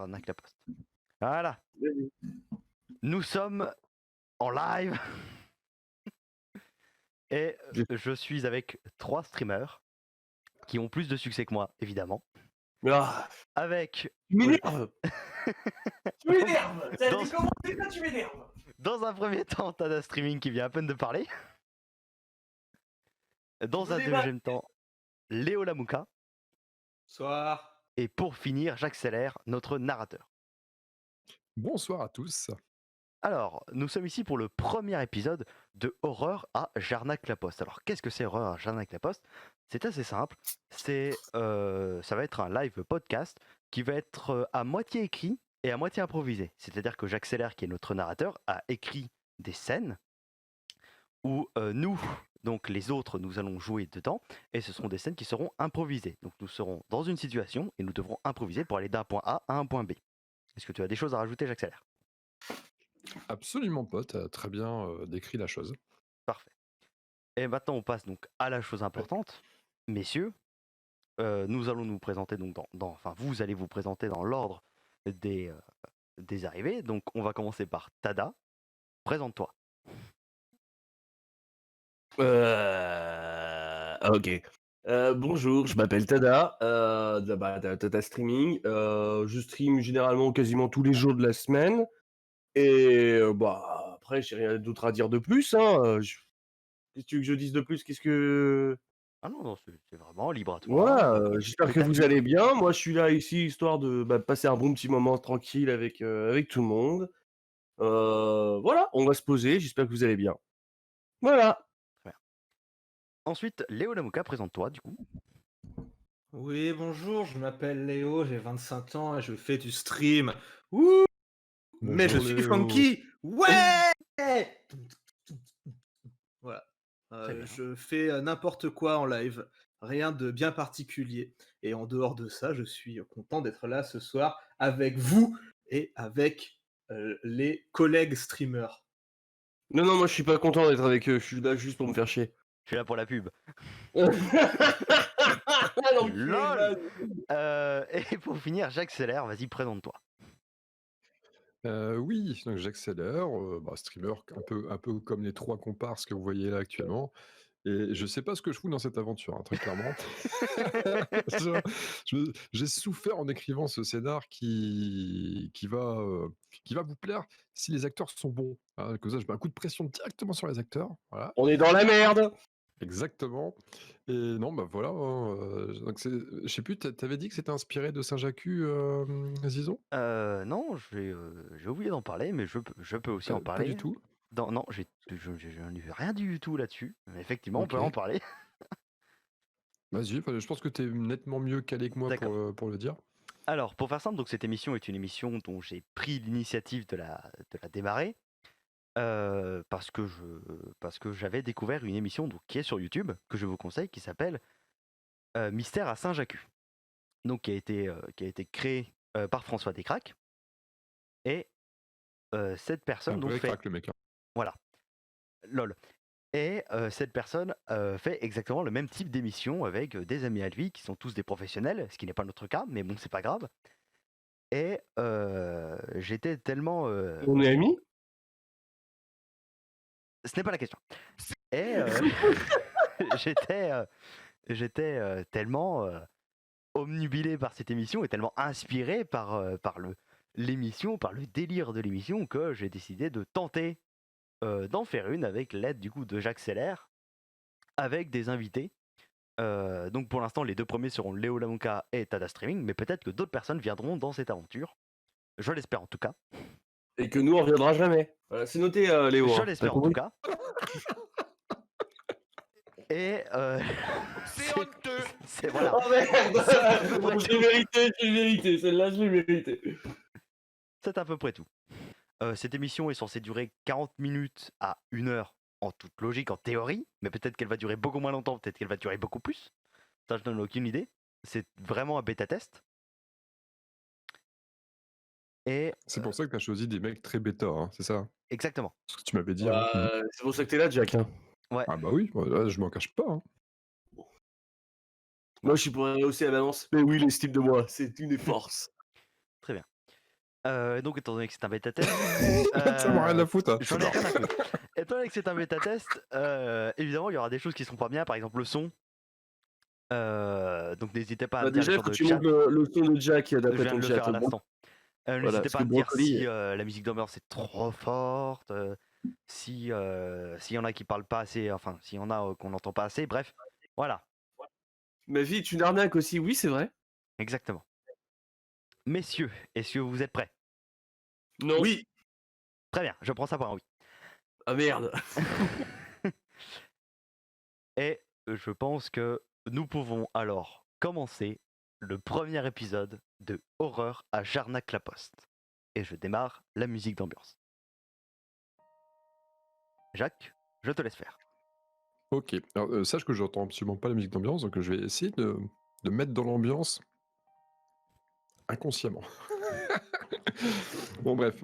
Jarnac la Poste. Voilà, Vas-y. nous sommes en live et Je- je suis avec 3 streamers qui ont plus de succès que moi, évidemment. Ah, Avec. tu m'énerves. Tu Donc, m'énerves. T'as dans, dit comment c'est ça, tu m'énerves. dans un premier temps, Tada Streaming qui vient à peine de parler. Dans un deuxième temps, Léo Lamouka. Soir. Et pour finir, j'accélère notre narrateur. Bonsoir à tous. Alors, nous sommes ici pour le premier épisode de Horreur à Jarnac-la-Poste. Alors, qu'est-ce que c'est Horreur à Jarnac-la-Poste? C'est assez simple. Ça va être un live podcast qui va être à moitié écrit et à moitié improvisé. C'est-à-dire que j'accélère, qui est notre narrateur, a écrit des scènes où nous, donc les autres, nous allons jouer dedans, et ce seront des scènes qui seront improvisées. Donc nous serons dans une situation et nous devrons improviser pour aller d'un point A à un point B. Est-ce que tu as des choses à rajouter, j'accélère? Absolument pas, tu as très bien décrit la chose. Parfait. Et maintenant on passe donc à la chose importante. Messieurs, nous allons nous présenter donc enfin vous allez vous présenter dans l'ordre des arrivées. Donc on va commencer par Tada. Présente-toi. Ok. Bonjour, je m'appelle Tada, Tada Streaming. Je stream généralement quasiment tous les jours de la semaine. Et après, j'ai rien d'autre à dire de plus. Hein. Qu'est-ce que tu veux que je dise de plus? Qu'est-ce que... Ah non, c'est vraiment libre à toi. Voilà, j'espère que t'as vous dit- allez bien. Moi, je suis là ici histoire de passer un bon petit moment tranquille avec tout le monde. Voilà, on va se poser. J'espère que vous allez bien. Voilà. Ensuite, Léo Lamouka, présente-toi du coup. Oui, bonjour, je m'appelle Léo, j'ai 25 ans et je fais du stream. Ouh, mais je Bonjour, suis Léo. funky. Ouais. Voilà. Très bien. Je fais n'importe quoi en live, rien de bien particulier. Et en dehors de ça, je suis content d'être là ce soir avec vous et avec les collègues streamers. Non, moi je suis pas content d'être avec eux, je suis là juste pour me faire chier. Je suis là pour la pub. L'enculé, LOL. Et pour finir, j'accélère. Vas-y, présente-toi. Oui, donc j'accélère, streamer un peu comme les 3 comparses que vous voyez là actuellement. Et je sais pas ce que je fous dans cette aventure, hein, très clairement. J'ai souffert en écrivant ce scénar qui va vous plaire si les acteurs sont bons. Hein, comme ça, je mets un coup de pression directement sur les acteurs. Voilà. On est dans la merde. Exactement. Et non, bah voilà. Donc je sais plus, t'avais dit que c'était inspiré de Saint-Jacques, Zizon? Non, j'ai oublié d'en parler, mais je peux aussi en Pas parler. du tout. Non, j'ai rien du tout là-dessus. Mais effectivement, on peut Ok. en parler. Vas-y, je pense que t'es nettement mieux calé que moi pour le dire. Alors, pour faire simple, donc cette émission est une émission dont j'ai pris l'initiative de la démarrer parce que j'avais découvert une émission donc, qui est sur YouTube, que je vous conseille, qui s'appelle Mystère à Saint-Jacques. Donc, qui a été créée par François Descraques. Et cette personne Un donc vrai fait... crack, le mec. Hein. Voilà. LOL. Et cette personne fait exactement le même type d'émission avec des amis à lui qui sont tous des professionnels, ce qui n'est pas notre cas, mais bon, c'est pas grave. Et j'étais tellement... On est amis? Ce n'est pas la question. Et j'étais tellement omnubilé par cette émission et tellement inspiré par l'émission, par le délire de l'émission, que j'ai décidé de tenter d'en faire une avec l'aide du coup de j'accélère, avec des invités. Donc pour l'instant, les 2 premiers seront Léo Lamouka et Tada Streaming, mais peut-être que d'autres personnes viendront dans cette aventure. Je l'espère en tout cas. Et que nous on reviendra jamais. Voilà, c'est noté, Léo. Je hein. l'espère T'as en tout compris? cas. Et C'est honteux. c'est voilà. Oh merde. Je l'ai mérité, celle-là je l'ai mérité. C'est à peu près tout. Cette émission est censée durer 40 minutes à 1 heure en toute logique, en théorie, mais peut-être qu'elle va durer beaucoup moins longtemps, peut-être qu'elle va durer beaucoup plus. Ça, je n'en ai aucune idée. C'est vraiment un bêta-test. Et C'est pour ça que t'as choisi des mecs très bêta, hein, c'est ça? exactement. Ce que tu m'avais dit. Hein. C'est pour ça que t'es là, Jack. Hein. Ah bah oui, là, je m'en cache pas. Hein. Moi je suis pour aller aussi à la balance. Mais oui, l'estime de moi, c'est une des forces. Très bien. Donc, étant donné que c'est un bêta-test, Ça m'a rien à foutre. j'en ai rien à foutre. Étant donné que c'est un bêta-test, évidemment, il y aura des choses qui seront pas bien, par exemple le son. Donc, n'hésitez pas à me dire Déjà, les il sur faut le que tu chat. montes le son de Jack Je d'après viens ton de le chat. faire à Bon, l'instant. voilà, N'hésitez parce pas que à me dire Brocoli, si la musique d'ambiance est trop forte, s'il y en a qui parlent pas assez, enfin, s'il y en a qu'on n'entend pas assez, bref, voilà, ma vie est une arnaque aussi, oui, c'est vrai. exactement. Messieurs, est-ce que vous êtes prêts? Non. Oui, Très bien, je prends ça pour un oui. Ah merde. Et je pense que nous pouvons alors commencer le premier épisode de Horreur à Jarnac-la-Poste. Et je démarre la musique d'ambiance. Jacques, je te laisse faire. Ok, alors sache que j'entends absolument pas la musique d'ambiance, donc je vais essayer de mettre dans l'ambiance inconsciemment. Bon bref,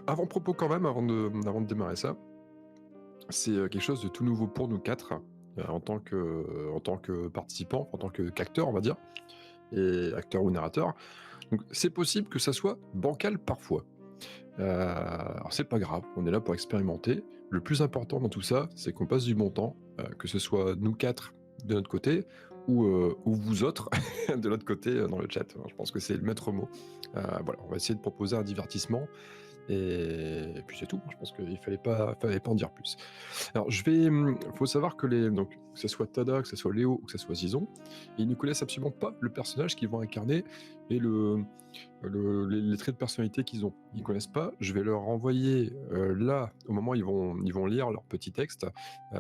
avant-propos quand même, avant de démarrer ça, c'est quelque chose de tout nouveau pour nous quatre, en tant que participants, en tant qu'acteurs on va dire, et acteurs ou narrateurs. Donc c'est possible que ça soit bancal parfois. Alors c'est pas grave, on est là pour expérimenter. Le plus important dans tout ça, c'est qu'on passe du bon temps, que ce soit nous quatre de notre côté, ou vous autres de l'autre côté dans le chat. Je pense que c'est le maître mot. Voilà, on va essayer de proposer un divertissement, et puis c'est tout. Je pense qu'il fallait pas en dire plus. Alors faut savoir que donc que ce soit Tada, que ce soit Léo, ou que ce soit Zizon, ils ne connaissent absolument pas le personnage qu'ils vont incarner et les traits de personnalité qu'ils ont. Ils connaissent pas. Je vais leur envoyer là, au moment où ils vont lire leur petit texte.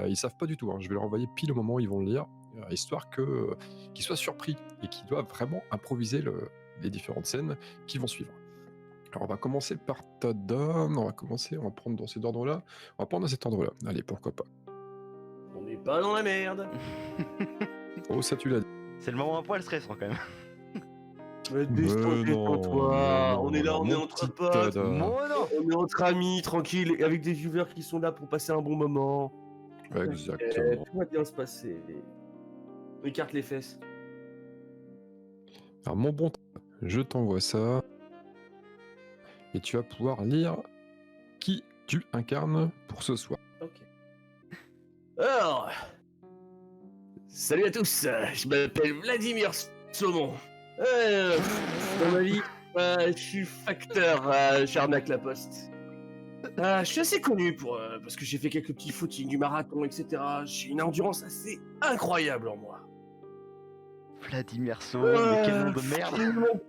Ils savent pas du tout. Je vais leur envoyer pile au moment où ils vont le lire, histoire qu'ils soient surpris et qu'ils doivent vraiment improviser les différentes scènes qui vont suivre. Alors on va commencer par Tada. On va prendre dans cet ordre-là. On va prendre dans cet ordre-là. Allez, pourquoi pas. On n'est pas dans la merde. Oh, ça tu l'as dit. C'est le moment un poil stressant quand même. Mais détends-toi. On est là, on est mon entre petit potes. Tada. Moi non. On est entre amis, tranquille, et avec des viewers qui sont là pour passer un bon moment. Exactement. Tout va bien se passer. Écarte les fesses. Alors mon bon Tada, je t'envoie ça. Et tu vas pouvoir lire qui tu incarnes pour ce soir. Ok. Alors, salut à tous, je m'appelle Vladimir Saumon. Dans ma vie, je suis facteur à Jarnac-la-Poste. Je suis assez connu parce que j'ai fait quelques petits footings du marathon, etc. J'ai une endurance assez incroyable en moi. Vladimir Saumon, mais quel nom de merde.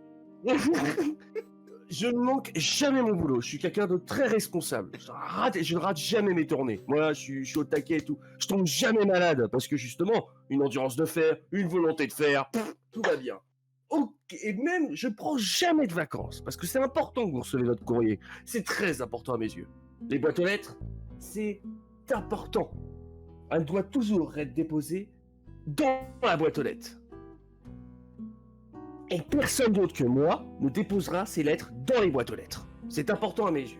Je ne manque jamais mon boulot. Je suis quelqu'un de très responsable. Je ne rate jamais mes tournées. Moi, je suis au taquet et tout. Je tombe jamais malade parce que justement, une endurance de fer, une volonté de faire, tout va bien. Ok, et même, je prends jamais de vacances parce que c'est important que vous recevez votre courrier. C'est très important à mes yeux. Les boîtes aux lettres, c'est important. Elle doit toujours être déposée dans la boîte aux lettres. Et personne d'autre que moi ne déposera ces lettres dans les boîtes aux lettres. C'est important à mes yeux.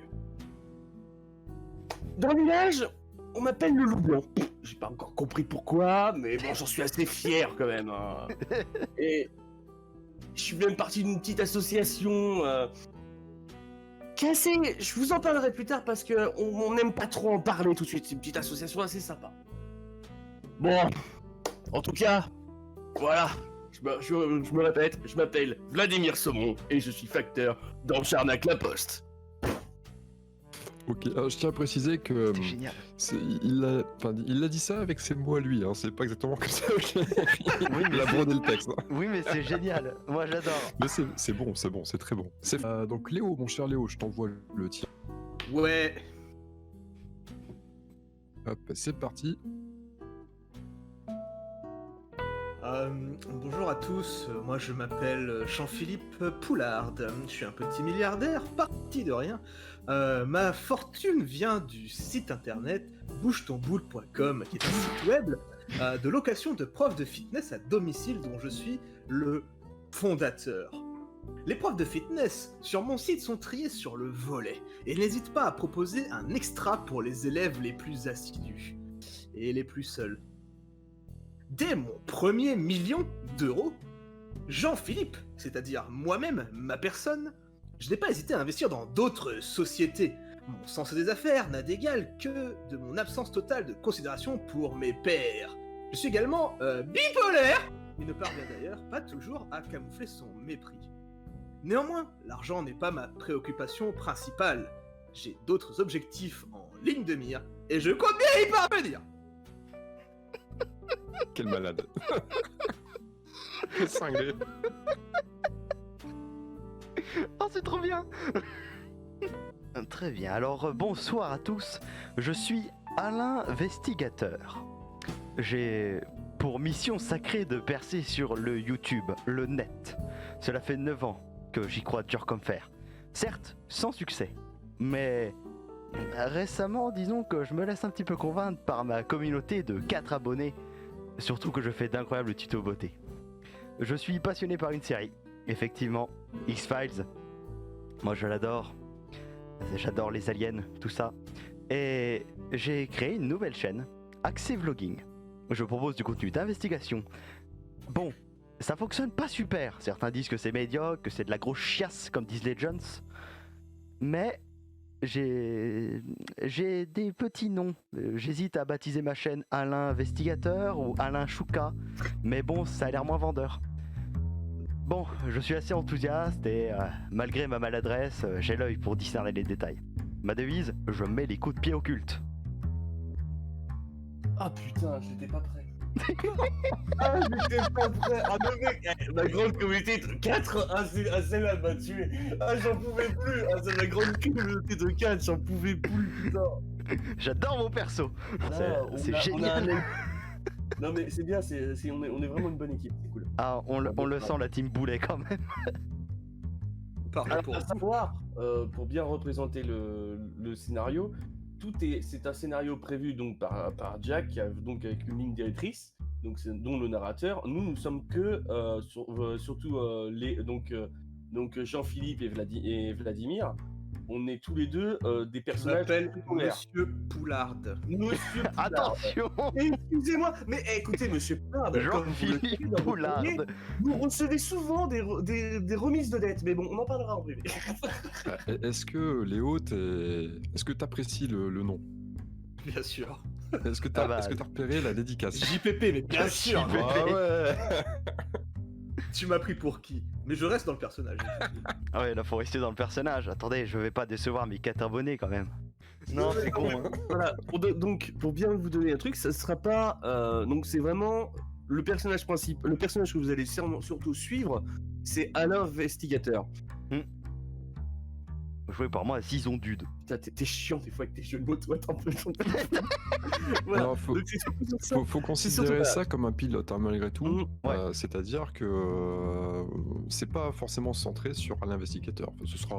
Dans le village, on m'appelle le loup blanc. J'ai pas encore compris pourquoi, mais bon, j'en suis assez fier quand même. Et je suis même partie d'une petite association qui est assez... Je vous en parlerai plus tard parce que on n'aime pas trop en parler tout de suite. C'est une petite association assez sympa. Bon, en tout cas, voilà. Je me répète, je m'appelle Vladimir Saumon et je suis facteur dans Jarnac-la-Poste. Ok, alors je tiens à préciser que C'est génial. il a dit ça avec ses mots à lui, c'est pas exactement comme ça qu'il Oui, mais a c'est- brodé le texte. Oui, mais c'est génial. Moi, j'adore. Mais c'est bon, c'est très bon. Donc Léo, mon cher Léo, je t'envoie le tien. ouais. Hop, c'est parti. Bonjour à tous, moi je m'appelle Jean-Philippe Poulard, je suis un petit milliardaire parti de rien. Ma fortune vient du site internet bougetonboule.com qui est un site web de location de profs de fitness à domicile dont je suis le fondateur. Les profs de fitness sur mon site sont triés sur le volet et n'hésite pas à proposer un extra pour les élèves les plus assidus et les plus seuls. Dès mon premier million d'euros, Jean-Philippe, c'est-à-dire moi-même, ma personne, je n'ai pas hésité à investir dans d'autres sociétés. Mon sens des affaires n'a d'égal que de mon absence totale de considération pour mes pairs. Je suis également bipolaire, il ne parvient d'ailleurs pas toujours à camoufler son mépris. Néanmoins, l'argent n'est pas ma préoccupation principale. J'ai d'autres objectifs en ligne de mire, et je compte bien y parvenir. Quel malade. Quel cinglé. Oh, c'est trop bien. Très bien, alors bonsoir à tous, je suis Alain Vestigateur. J'ai pour mission sacrée de percer sur le YouTube, le net. Cela fait 9 ans que j'y crois dur comme fer. Certes, sans succès, mais récemment, disons que je me laisse un petit peu convaincre par ma communauté de 4 abonnés, surtout que je fais d'incroyables tutos beauté. Je suis passionné par une série, effectivement, X-Files. Moi je l'adore. J'adore les aliens, tout ça. Et j'ai créé une nouvelle chaîne, axée vlogging. Je propose du contenu d'investigation. Bon, ça fonctionne pas super. Certains disent que c'est médiocre, que c'est de la grosse chiasse, comme disent les Jones. Mais j'ai des petits noms. J'hésite à baptiser ma chaîne Alain Investigateur ou Alain Chouka. Mais bon, ça a l'air moins vendeur. Bon, je suis assez enthousiaste et malgré ma maladresse, j'ai l'œil pour discerner les détails. Ma devise, je mets les coups de pied occultes. Ah putain, j'étais pas prêt. Ah, j'étais pas prêt. Ah non mec, la grande communauté de 4, celle-là elle m'a tué. Ah j'en pouvais plus. Ah c'est la grande communauté de 4, j'en pouvais plus, putain. J'adore mon perso. C'est génial. Non mais c'est bien, on est vraiment une bonne équipe, c'est cool. Ah, on le sent, la team boulet quand même. Parfait pour À savoir, pour bien représenter le scénario, c'est un scénario prévu donc par Jack, donc avec une ligne directrice, donc dont le narrateur. Nous sommes que surtout donc Jean-Philippe et Vladimir. On est tous les deux des Je personnages. m'appelle secondaires. Monsieur Poulard. Monsieur Poulard. Attention, Excusez-moi, mais écoutez, Monsieur Poulard, comme vous le savez, Jean-Philippe dans vos Poulard. courriers, vous recevez souvent des remises de dettes, mais bon, on en parlera en privé. Est-ce que Léo, est-ce que t'apprécies le nom? Bien sûr. Est-ce que t'as Ah bah, repéré la dédicace? JPP, mais bien sûr. JPP. Ah ouais. Tu m'as pris pour qui? Mais je reste dans le personnage. Ah ouais, là faut rester dans le personnage. Attendez, je vais pas décevoir mes 4 abonnés quand même. Non, c'est con. Hein. Voilà, donc pour bien vous donner un truc, ça sera pas. Donc c'est vraiment le personnage principal, le personnage que vous allez surtout suivre, c'est Alain Vestigateur. Joué par moi, Zizon Dude. Putain, t'es chiant des fois avec tes jeux de mots, toi, t'en peux. Voilà. Alors, faut Donc, c'est surtout sur ça. faut considérer surtout- ça comme un pilote, hein, malgré tout. Mm. Ouais. C'est-à-dire que c'est pas forcément centré sur un investigateur. Enfin, ce sera,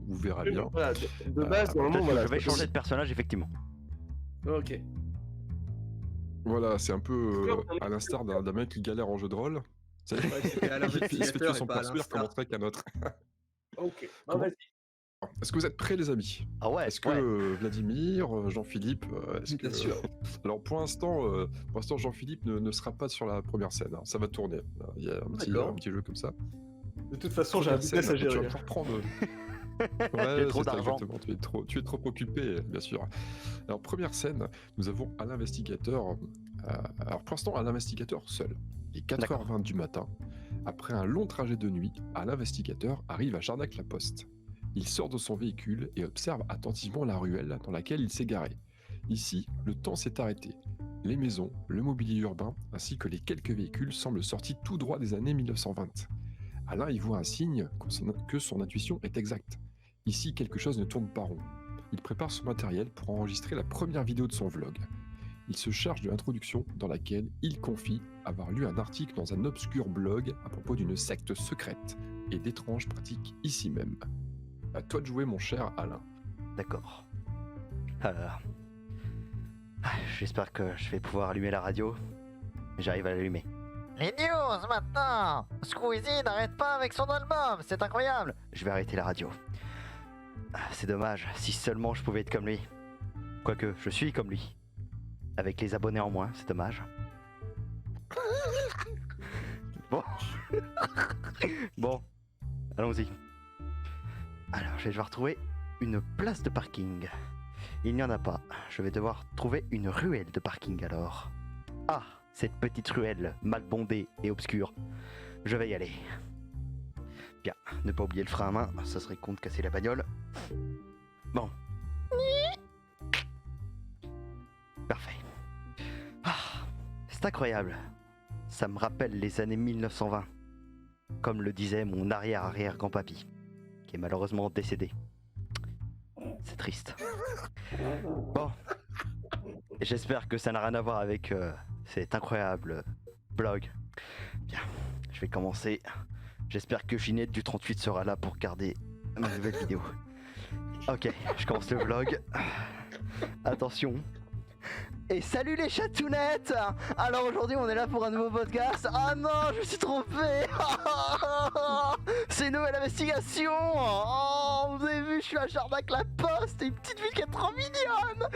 vous verrez bien. Voilà, de base, Peut-être normalement, que voilà. je vais changer de personnage effectivement. Ok. Voilà, c'est un peu D'accord. à l'instar d'un mec qui galère en jeu de rôle. C'est- Ouais, c'était à il se fait l'investigateur tuer et son pas à perso, il l'instar. recommencerait qu'un autre. Ok. Bah, Comment vas-y. Est-ce que vous êtes prêts, les amis? Ah ouais, Est-ce que ouais. Vladimir, Jean-Philippe, Bien sûr. Alors pour l'instant, Jean-Philippe ne sera pas sur la première scène. Hein. Ça va tourner. Il y a D'accord. un petit jeu comme ça. De toute façon, j'ai un Première business scène, à gérer. Tu vas pouvoir prendre. J'ai trop c'est ça, d'argent. exactement. Tu es trop occupé, bien sûr. Alors première scène, nous avons un investigateur. Alors pour l'instant, un investigateur seul. Il est 4h20 du matin. Après un long trajet de nuit, un investigateur arrive à Jarnac-la-Poste. Il sort de son véhicule et observe attentivement la ruelle dans laquelle il s'est garé. Ici, le temps s'est arrêté. Les maisons, le mobilier urbain, ainsi que les quelques véhicules semblent sortis tout droit des années 1920. Alain y voit un signe que son intuition est exacte. Ici, quelque chose ne tourne pas rond. Il prépare son matériel pour enregistrer la première vidéo de son vlog. Il se charge de l'introduction dans laquelle il confie avoir lu un article dans un obscur blog à propos d'une secte secrète et d'étranges pratiques ici même. À toi de jouer, mon cher Alain. D'accord. Alors. J'espère que je vais pouvoir allumer la radio. J'arrive à l'allumer. Les news maintenant. Squeezie n'arrête pas avec son album, c'est incroyable. Je vais arrêter la radio. C'est dommage, si seulement je pouvais être comme lui. Quoique, je suis comme lui. Avec les abonnés en moins, c'est dommage. Bon. Bon, allons-y. Alors, je vais devoir trouver une place de parking. Il n'y en a pas. Je vais devoir trouver une ruelle de parking alors. Ah, cette petite ruelle mal bondée et obscure. Je vais y aller. Bien, ne pas oublier le frein à main, ça serait con de casser la bagnole. Bon. Parfait. Ah, c'est incroyable. Ça me rappelle les années 1920. Comme le disait mon arrière-arrière-grand-papy, qui est malheureusement décédé. C'est triste. Bon. J'espère que ça n'a rien à voir avec cet incroyable blog. Bien, je vais commencer. J'espère que Ginette du 38 sera là pour garder ma nouvelle vidéo. Ok, je commence le vlog. Attention. Et salut les chatounettes! Alors aujourd'hui on est là pour un nouveau podcast. Ah non, je me suis trompé. C'est une nouvelle investigation. Oh, vous avez vu, je suis à Jarnac-la-Poste, une petite ville qui est trop mignonne.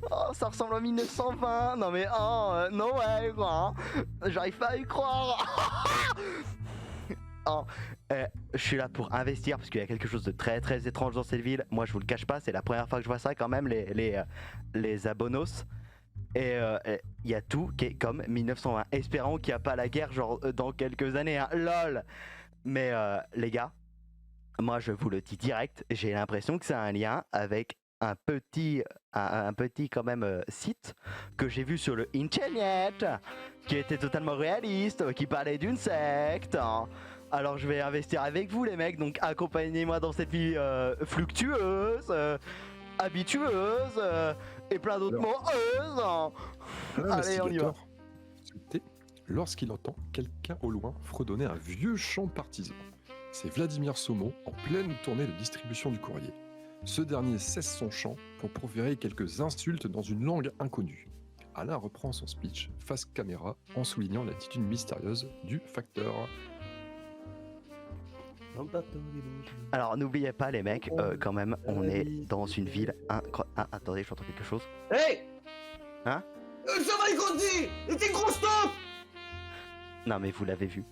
Oh, ça ressemble à 1920. Non mais no way quoi. J'arrive pas à y croire. Oh, je suis là pour investir parce qu'il y a quelque chose de très très étrange dans cette ville. Moi je vous le cache pas, c'est la première fois que je vois ça quand même, les abonos. Et il y a tout qui est comme 1920. Espérons qu'il n'y a pas la guerre genre dans quelques années, hein. Lol. Mais les gars, moi je vous le dis direct, j'ai l'impression que c'est un lien avec un petit quand même site que j'ai vu sur le internet qui était totalement réaliste, qui parlait d'une secte, hein. Alors je vais investir avec vous les mecs, donc accompagnez-moi dans cette vie fluctueuse, habitueuse et plein d'autres mots. Allez, on y va. Lorsqu'il entend quelqu'un au loin fredonner un vieux chant partisan. C'est Vladimir Somo en pleine tournée de distribution du courrier. Ce dernier cesse son chant pour proférer quelques insultes dans une langue inconnue. Alain reprend son speech face caméra en soulignant l'attitude mystérieuse du facteur. Alors n'oubliez pas les mecs, quand même, on est dans une ville attendez, j'entends quelque chose. Hey! Hein? Ça va, il grandit! Et t'es gros stop! Non mais vous l'avez vu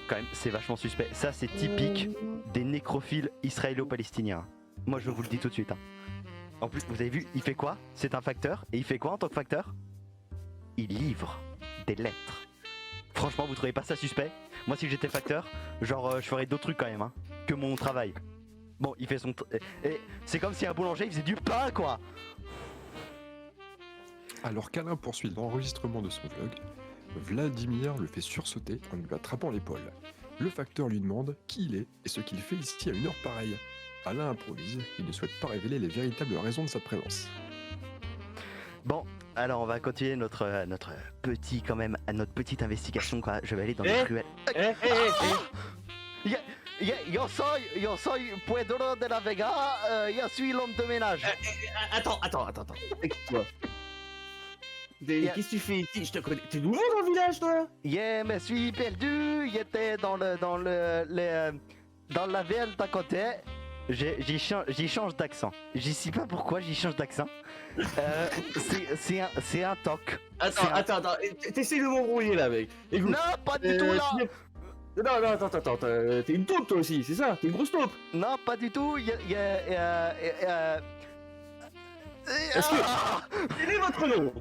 quand même, c'est vachement suspect. Ça c'est typique des nécrophiles israélo-palestiniens. Moi je vous le dis tout de suite, hein. En plus vous avez vu, il fait quoi? C'est un facteur, et il fait quoi en tant que facteur? Il livre des lettres. Franchement vous trouvez pas ça suspect? Moi si j'étais facteur, genre je ferais d'autres trucs quand même, hein, que mon travail. Bon il fait son... Et c'est comme si un boulanger il faisait du pain quoi. Alors qu'Alain poursuit l'enregistrement de son vlog, Vladimir le fait sursauter en lui attrapant l'épaule. Le facteur lui demande qui il est et ce qu'il fait ici à une heure pareille. Alain improvise, il ne souhaite pas révéler les véritables raisons de sa présence. Bon, alors on va continuer notre petite investigation quoi. Je vais aller dans les ruelles. Yo soy Pedro de la Vega, je suis l'homme de ménage. Attends. Écoute-moi. Qu'est-ce que tu fais ici? Je te connais. T'es nouveau dans le village, toi? Je me suis perdu, j'étais dans la ville d'à côté. J'y change d'accent. Je sais pas pourquoi j'y change d'accent. C'est un toc. Attends. T'essayes de m'embrouiller là, mec. Écoute, Non, pas du tout là. Non, attends. T'es une taupe toi aussi, c'est ça? T'es une grosse taupe. Non, pas du tout. Quel est votre nom?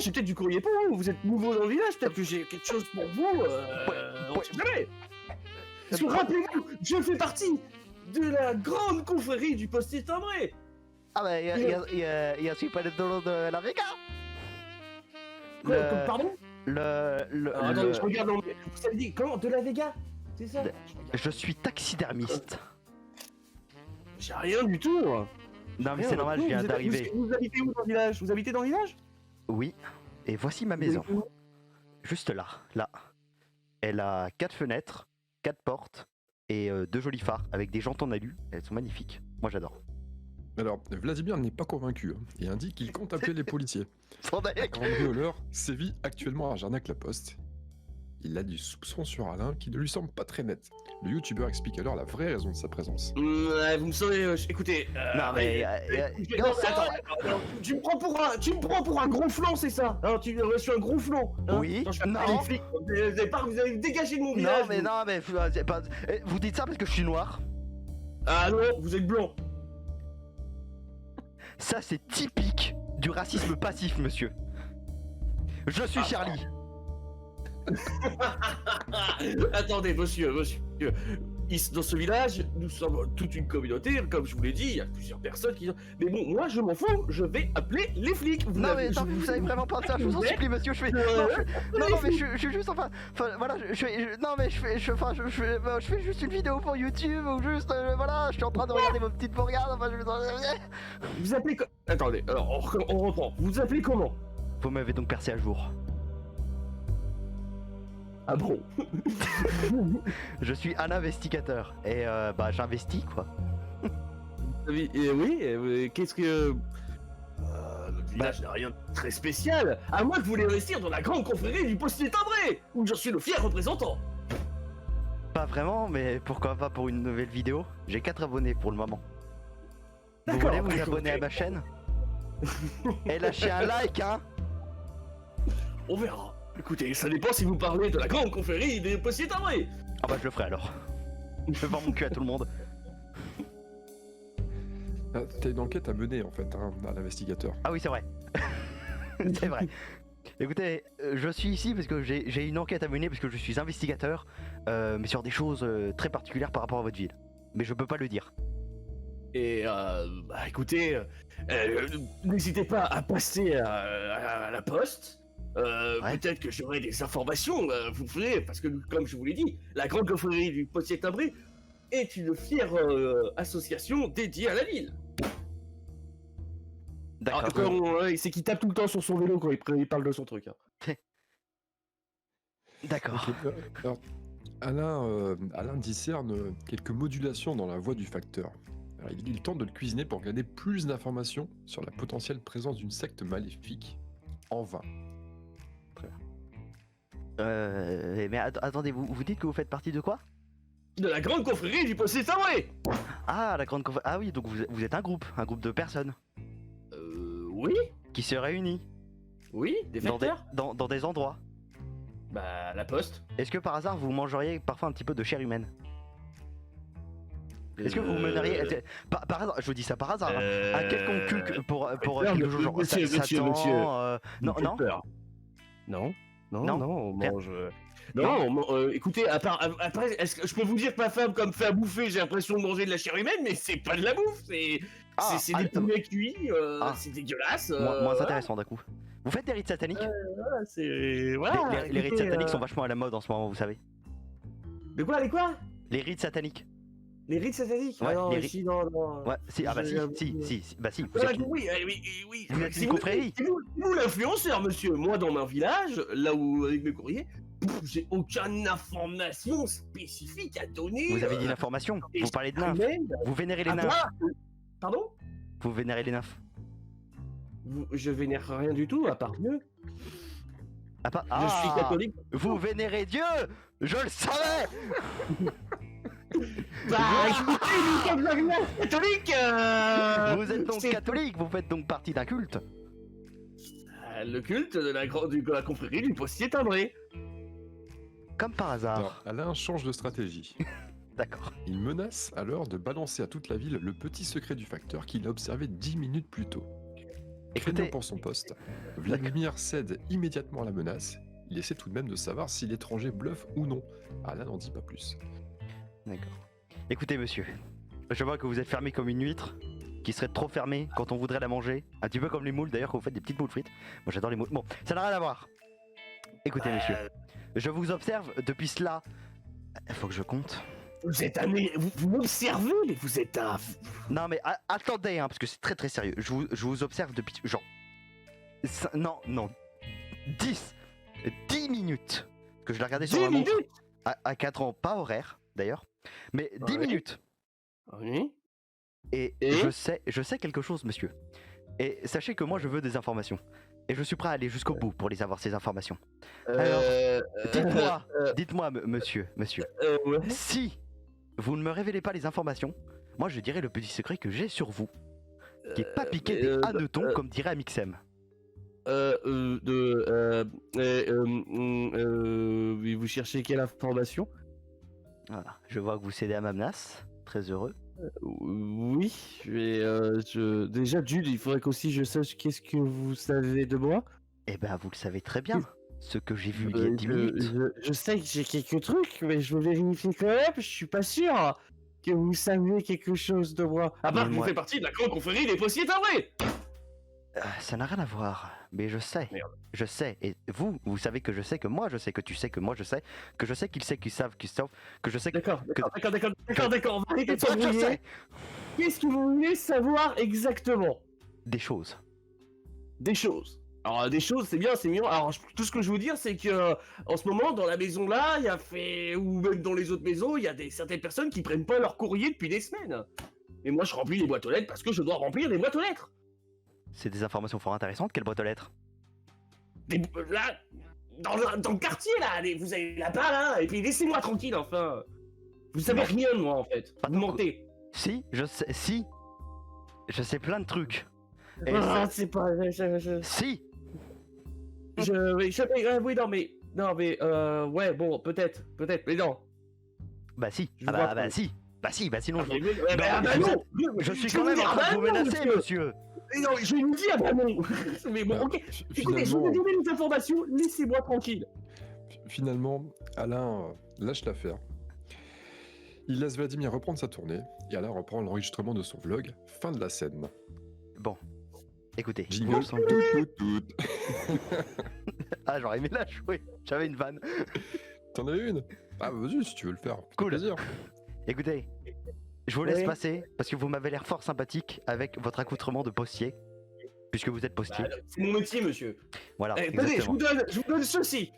J'ai peut-être du courrier pour vous. Vous êtes nouveau dans le village, peut-être que j'ai quelque chose pour vous. On sait jamais. Parce que rappelez-vous, je fais partie de la grande confrérie du postier timbré. Ah bah, je suis pas de la Vega. Pardon? Attendez, je regarde dans le... Ça me dit, comment? De la Vega? C'est ça? Je suis taxidermiste. J'ai rien du tout, moi. Non mais c'est normal, je viens d'arriver. Vous habitez où dans le village? Vous habitez dans le village? Oui, et voici ma maison. Juste là. Elle a 4 fenêtres, 4 portes et 2 jolis phares avec des jantes en alu. Elles sont magnifiques. Moi j'adore. Alors, Vladimir n'est pas convaincu et indique qu'il compte appeler les policiers. Sans Un cambrioleur sévit actuellement à Jarnac-la-Poste. Il a du soupçon sur Alain qui ne lui semble pas très net. Le youtubeur explique alors la vraie raison de sa présence. Vous me savez, écoutez... non mais... attends, tu me prends pour un gonflant, c'est ça? Hein, je suis un gonflant, hein? Oui, non. Vous avez dégagé de mon village. Non mais... Vous dites ça parce que je suis noir? Ah non, vous êtes blanc. Ça, c'est typique du racisme passif, monsieur. Je suis Charlie. Attendez, monsieur. Dans ce village, nous sommes toute une communauté, comme je vous l'ai dit, il y a plusieurs personnes qui... Mais bon, moi je m'en fous, je vais appeler les flics. Non mais attends, vous savez vraiment pas de ça, je vous en supplie monsieur, je fais... Non mais je suis juste enfin voilà, je fais juste une vidéo pour YouTube ou juste voilà, je suis en train de regarder vos petites bourgades, enfin Vous appelez... Attendez, alors on reprend. Vous appelez comment? Vous m'avez donc percé à jour. Ah bon? Je suis un investigateur et bah j'investis quoi. Oui, qu'est-ce que... Notre village n'a rien de très spécial, à moins que vous voulez investir dans la grande confrérie du postier timbré, où j'en suis le fier représentant. Pas vraiment, mais pourquoi pas pour une nouvelle vidéo. J'ai 4 abonnés pour le moment. Vous D'accord, voulez vous bah, abonner écoutez. à ma chaîne et lâcher un like hein. On verra. Écoutez, ça dépend si vous parlez de la grande confrérie des postiers timbrés. Ah bah je le ferai alors. Je vais vendre mon cul à tout le monde. Ah, t'as une enquête à mener en fait, hein, à l'investigateur. Ah oui c'est vrai. C'est vrai. Écoutez, je suis ici parce que j'ai une enquête à mener parce que je suis investigateur, mais sur des choses très particulières par rapport à votre ville. Mais je peux pas le dire. Et bah écoutez, n'hésitez pas à passer à la poste. Ouais. Peut-être que j'aurai des informations, vous ferez, parce que comme je vous l'ai dit, la grande confrérie du postier timbré est une fière association dédiée à la ville. D'accord. C'est qu'il tape tout le temps sur son vélo quand il parle de son truc. Hein. D'accord. Ok, alors, Alain discerne quelques modulations dans la voix du facteur. Alors, il tente de le cuisiner pour gagner plus d'informations sur la potentielle présence d'une secte maléfique. En vain. Mais attendez, vous dites que vous faites partie de quoi? De la grande confrérie du postier timbré. Ah la grande ah oui, donc vous êtes un groupe de personnes Oui, qui se réunissent des dans des, facteurs. dans des endroits. Bah la poste. Est-ce que par hasard vous mangeriez parfois un petit peu de chair humaine? Est-ce que vous meneriez par hasard, je vous dis ça par hasard, hein, un quelconque culte pour quelque chose genre monsieur, non Vous non faites peur. Non, Non, on rien. mange. Non, écoutez, après, est-ce que je peux vous dire que ma femme, comme fait à bouffer, j'ai l'impression de manger de la chair humaine, mais c'est pas de la bouffe, c'est des poulets cuits, c'est dégueulasse. moins intéressant d'un coup. Vous faites des rites sataniques? Voilà, c'est. Voilà, Les rites écoutez, sataniques sont vachement à la mode en ce moment, vous savez. De quoi, les quoi? Les rites sataniques. Les rites sataniques? Ouais, Ah non, les ici, non. Ouais, si, ah bah Je- si, bah si, vous Ah, êtes une- oui. Vous êtes C'est une vous- confrérie. c'est vous l'influenceur, monsieur. Moi, dans mon village, là où, avec mes courriers, j'ai aucune information spécifique à donner. Vous avez dit l'information, vous parlez de nymphes, humaine. vous vénérez les Ah, nymphes, bah, Pardon? vous vénérez les nymphes. Je vénère rien du tout, à part Dieu. Ah, pas... Je suis Ah, catholique. vous vénérez Dieu. Je le savais. Bah, écoutez, nous sommes un village catholique. Vous êtes donc c'est- catholique, vous faites donc partie d'un culte. Le culte de la confrérie du postier timbré. Comme par hasard. Alors, Alain change de stratégie. D'accord. Il menace alors de balancer à toute la ville le petit secret du facteur qu'il a observé 10 minutes plus tôt. Craignant Écoutez, pour son poste, Vladimir cède immédiatement à la menace. Il essaie tout de même de savoir si l'étranger bluffe ou non. Alain n'en dit pas plus. d'accord. Écoutez, monsieur, je vois que vous êtes fermé comme une huître, qui serait trop fermée quand on voudrait la manger. Un petit peu comme les moules d'ailleurs, quand vous faites des petites moules frites. Moi j'adore les moules. Bon, ça n'a rien à voir. Écoutez, monsieur, je vous observe depuis cela. Faut que je compte. Vous êtes un. Vous m'observez, mais vous êtes un. Non mais attendez, hein, parce que c'est très très sérieux. Je vous observe depuis genre... Non, 10 minutes que je l'ai regardé sur 10 ma montre minutes. à 4 ans, pas horaire d'ailleurs, mais 10 Ouais. minutes. Oui. Et, Et je sais quelque chose, monsieur. Et sachez que moi je veux des informations. Et je suis prêt à aller jusqu'au bout pour les avoir, ces informations. Dites-moi, monsieur, ouais. si vous ne me révélez pas les informations, moi je dirai le petit secret que j'ai sur vous, qui est pas piqué des hannetons, comme dirait Amixem. Vous cherchez quelle information? Voilà, je vois que vous cédez à ma menace, très heureux. Oui, mais déjà, Jude, il faudrait qu'aussi je sache qu'est-ce que vous savez de moi. Eh ben, vous le savez très bien. Ce que j'ai vu il y Euh, a 10 minutes. je sais que j'ai quelques trucs, mais je veux vérifier quand même. Je suis pas sûr que vous saviez quelque chose de moi. À part Mais que vous moi- faites partie de la grande confrérie des postiers timbrés. Ça n'a rien à voir. Mais je sais. Merde. Je sais. Et vous savez que je sais, que moi je sais, que tu sais, que moi je sais, que je sais qu'ils savent, qu'ils savent, qu'ils savent, que je sais que. D'accord, on va arrêter de Toi, je s'embrouiller. sais Qu'est-ce que vous voulez savoir exactement? des choses. Des choses. Alors, des choses, c'est bien, c'est mignon. Alors, tout ce que je veux dire, c'est que en ce moment, dans la maison là, il y a fait. Ou même dans les autres maisons, il y a certaines personnes qui prennent pas leur courrier depuis des semaines. Et moi, je remplis les boîtes aux lettres parce que je dois remplir les boîtes aux lettres. C'est des informations fort intéressantes. Quelle boîte aux lettres? Là, dans le quartier, là, vous avez là-bas, là, et puis laissez-moi tranquille, enfin. Vous savez rien de moi, en fait. Vous mentez. Si, je sais. Si. Je sais plein de trucs. Et Ah, c'est pas. Si. Oui, non, mais, ouais, bon, peut-être, mais non. Bah si. Je Ah vois bah pas. si. Bah si, bah sinon. Mais, vous non. Je suis Je quand vous même dis, en train de vous non, menacer, monsieur. Mais non, je vous dis, ah bah non. Mais bon, Alors, ok. Écoutez, je vais vous donner les informations, laissez-moi tranquille. Finalement, Alain lâche l'affaire. Il laisse Vladimir reprendre sa tournée et Alain reprend l'enregistrement de son vlog. Fin de la scène. Bon. Écoutez. vous Jingle. me semblez- Tout. Ah, j'aurais aimé la jouer. J'avais une vanne. T'en as une? Ah, vas-y, si tu veux le faire. Fais-toi Cool. plaisir. Écoutez. Je vous laisse Oui. passer parce que vous m'avez l'air fort sympathique avec votre accoutrement de postier. Puisque vous êtes postier. C'est mon métier, monsieur. Voilà. Tenez, je exactement. vous donne ceci.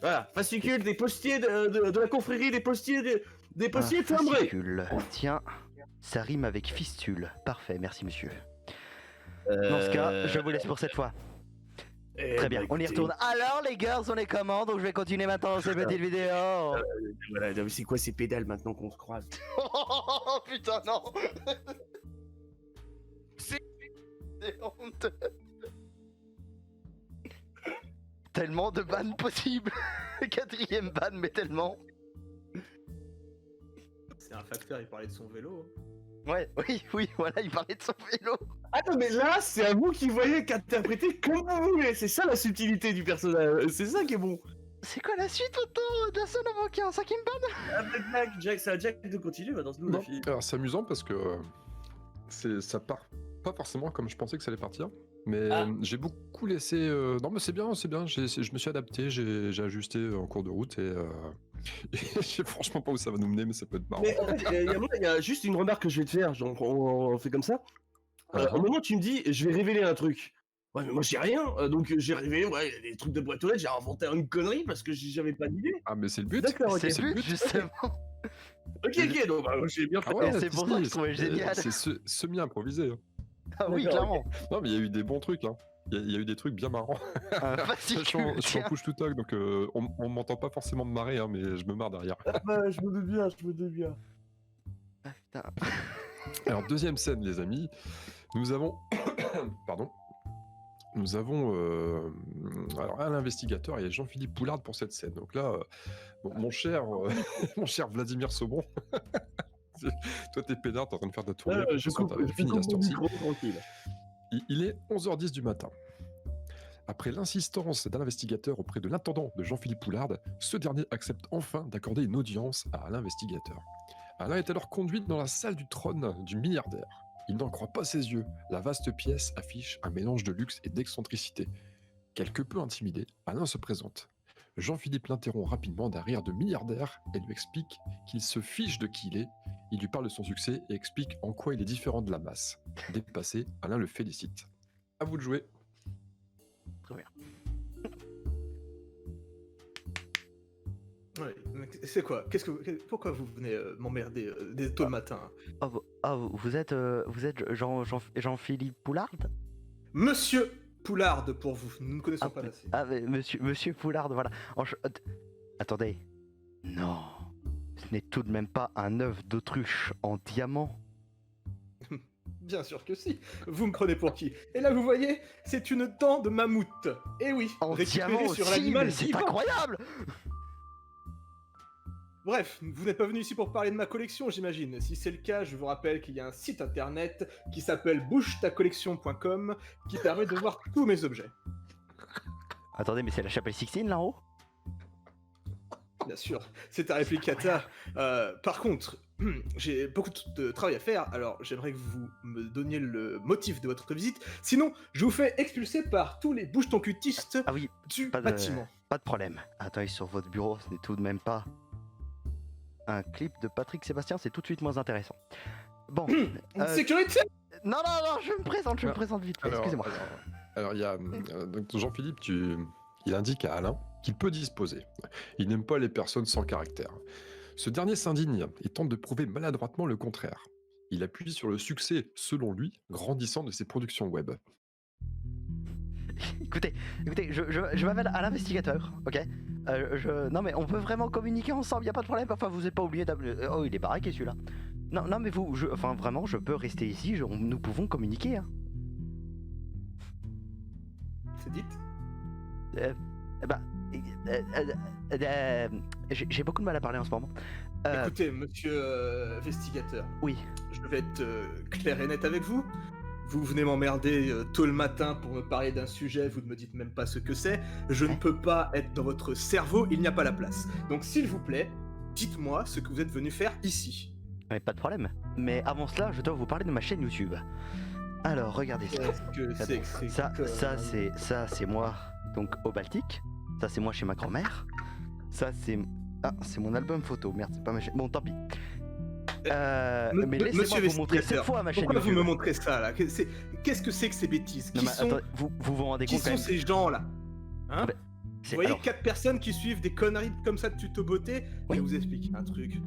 Voilà, fascicule des postiers de la confrérie des postiers des postiers Un timbrés. fascicule. Tiens, ça rime avec fistule. Parfait, merci monsieur. Dans ce cas, je vous laisse pour cette fois. Très bien, on y retourne. Alors les girls, on est comment? Donc je vais continuer maintenant cette petite vidéo. Voilà, non, mais c'est quoi ces pédales maintenant qu'on se croise? Oh putain non. C'est- honte. Tellement de bannes possibles. Quatrième banne, mais tellement. C'est un facteur, il parlait de son vélo. Ouais, oui, voilà, il parlait de son vélo. Ah non, mais là, c'est à vous qui voyez qu'interpréter comme vous voulez. C'est ça la subtilité du personnage. C'est ça qui est bon. C'est quoi la suite autour de ce nouveau qui a un cinquième banne? Ah, bah, Jack, c'est à Jack de continuer maintenant. C'est nous, Non, la fille. alors c'est amusant parce que ça part pas forcément comme je pensais que ça allait partir, mais Ah. j'ai beaucoup laissé. Non, mais c'est bien. Je me suis adapté, j'ai ajusté en cours de route et je sais franchement pas où ça va nous mener, mais ça peut être marrant. Mais en fait, il y a juste une remarque que je vais te faire. Donc, on fait comme ça. Au moment où tu me dis, je vais révéler un truc. Ouais, mais moi j'ai rien. Donc, j'ai révélé des trucs de boîte aux lettres. J'ai inventé une connerie parce que j'avais pas d'idée. Ah, mais c'est le but. D'accord, ok. C'est le but, justement. Ok, donc bah, j'ai bien fait. Ah ouais, c'est pour ça que je trouvais génial. C'est semi-improvisé. Hein. Ah oui, D'accord, clairement. Non, mais il y a eu des bons trucs. Hein. Il y a eu des trucs bien marrants. Un Je fascicule. suis en tiens. push to talk, donc on m'entend pas forcément me marrer, hein, mais je me marre derrière. Bah, je me doute bien. Ah, putain. Alors, deuxième scène, les amis. Nous avons. Pardon. Nous avons alors un investigateur et Jean-Philippe Poulard pour cette scène. Donc là, bon, mon cher Vladimir Saumon, toi t'es pédard, t'es en train de faire ta tournée. Je coupe t'avais fini à cette mon heure-ci. micro tranquille. Il est 11h10 du matin. Après l'insistance d'un investigateur auprès de l'intendant de Jean-Philippe Poulard, ce dernier accepte enfin d'accorder une audience à l'investigateur. Alain est alors conduit dans la salle du trône du milliardaire. Il n'en croit pas ses yeux. La vaste pièce affiche un mélange de luxe et d'excentricité. Quelque peu intimidé, Alain se présente. Jean-Philippe l'interrompt rapidement d'un rire de milliardaire et lui explique qu'il se fiche de qui il est. Il lui parle de son succès et explique en quoi il est différent de la masse. Dépassé, Alain le félicite. À vous de jouer. Très bien. Ouais, mais c'est quoi? Pourquoi vous venez m'emmerder dès tôt le matin? Vous êtes Jean-Philippe Poulard? Monsieur Poulard pour vous, nous ne connaissons pas assez. Ah, mais monsieur Poulard, voilà. Attendez. Non. Ce n'est tout de même pas un œuf d'autruche en diamant. Bien sûr que si. Vous me prenez pour qui? Et là, vous voyez, c'est une dent de mammouth. Eh oui, En récupérée diamant sur aussi, l'animal mais c'est vivant. incroyable. Bref, vous n'êtes pas venu ici pour parler de ma collection, j'imagine. Si c'est le cas, je vous rappelle qu'il y a un site internet qui s'appelle bougetacollection.com qui permet de voir tous mes objets. Attendez, mais c'est la chapelle Sixtine là en haut? Bien sûr, c'est un réplicata. Par contre, j'ai beaucoup de travail à faire, alors j'aimerais que vous me donniez le motif de votre visite. Sinon, je vous fais expulser par tous les bouche-ton-cutistes Ah oui, du pas de- bâtiment. pas de problème. Attendez, sur votre bureau, ce n'est tout de même pas un clip de Patrick Sébastien, c'est tout de suite moins intéressant. Bon, Sécurité. non, je me présente vite fait, excusez-moi. Alors, il y a donc Jean-Philippe, il indique à Alain qu'il peut disposer. Il n'aime pas les personnes sans caractère. Ce dernier s'indigne et tente de prouver maladroitement le contraire. Il appuie sur le succès, selon lui, grandissant de ses productions web. Écoutez, je m'appelle à l'investigateur, ok? Non mais on peut vraiment communiquer ensemble, y a pas de problème. Enfin, vous êtes pas obligé d'appeler. Oh, il est baraqué celui-là. Non mais enfin vraiment, je peux rester ici. Nous pouvons communiquer. Hein. C'est dit. J'ai beaucoup de mal à parler en ce moment. Écoutez, monsieur investigateur, Oui. je vais être clair et net avec vous. Vous venez m'emmerder tôt le matin pour me parler d'un sujet, vous ne me dites même pas ce que c'est. Je ne peux pas être dans votre cerveau, il n'y a pas la place. Donc s'il vous plaît, dites-moi ce que vous êtes venu faire ici. Mais pas de problème. Mais avant cela, je dois vous parler de ma chaîne YouTube. Alors, regardez ça. Qu'est-ce que c'est que ces Ça c'est moi, donc au Baltique. Ça c'est moi chez ma grand-mère. Ça c'est... Ah, c'est mon album photo, merde, c'est pas ma chaîne... Bon, tant pis. Mais laissez-moi vous montrer cette fois ma chaîne Pourquoi YouTube. vous me montrez ça là? Qu'est-ce que c'est que ces bêtises? Non, Qui mais sont, attendez, vous vous rendez qui compte quand sont même... ces gens là? Hein? Bah, Vous voyez alors, 4 personnes qui suivent des conneries comme ça de tuto beauté? Oui. Je vous explique un truc.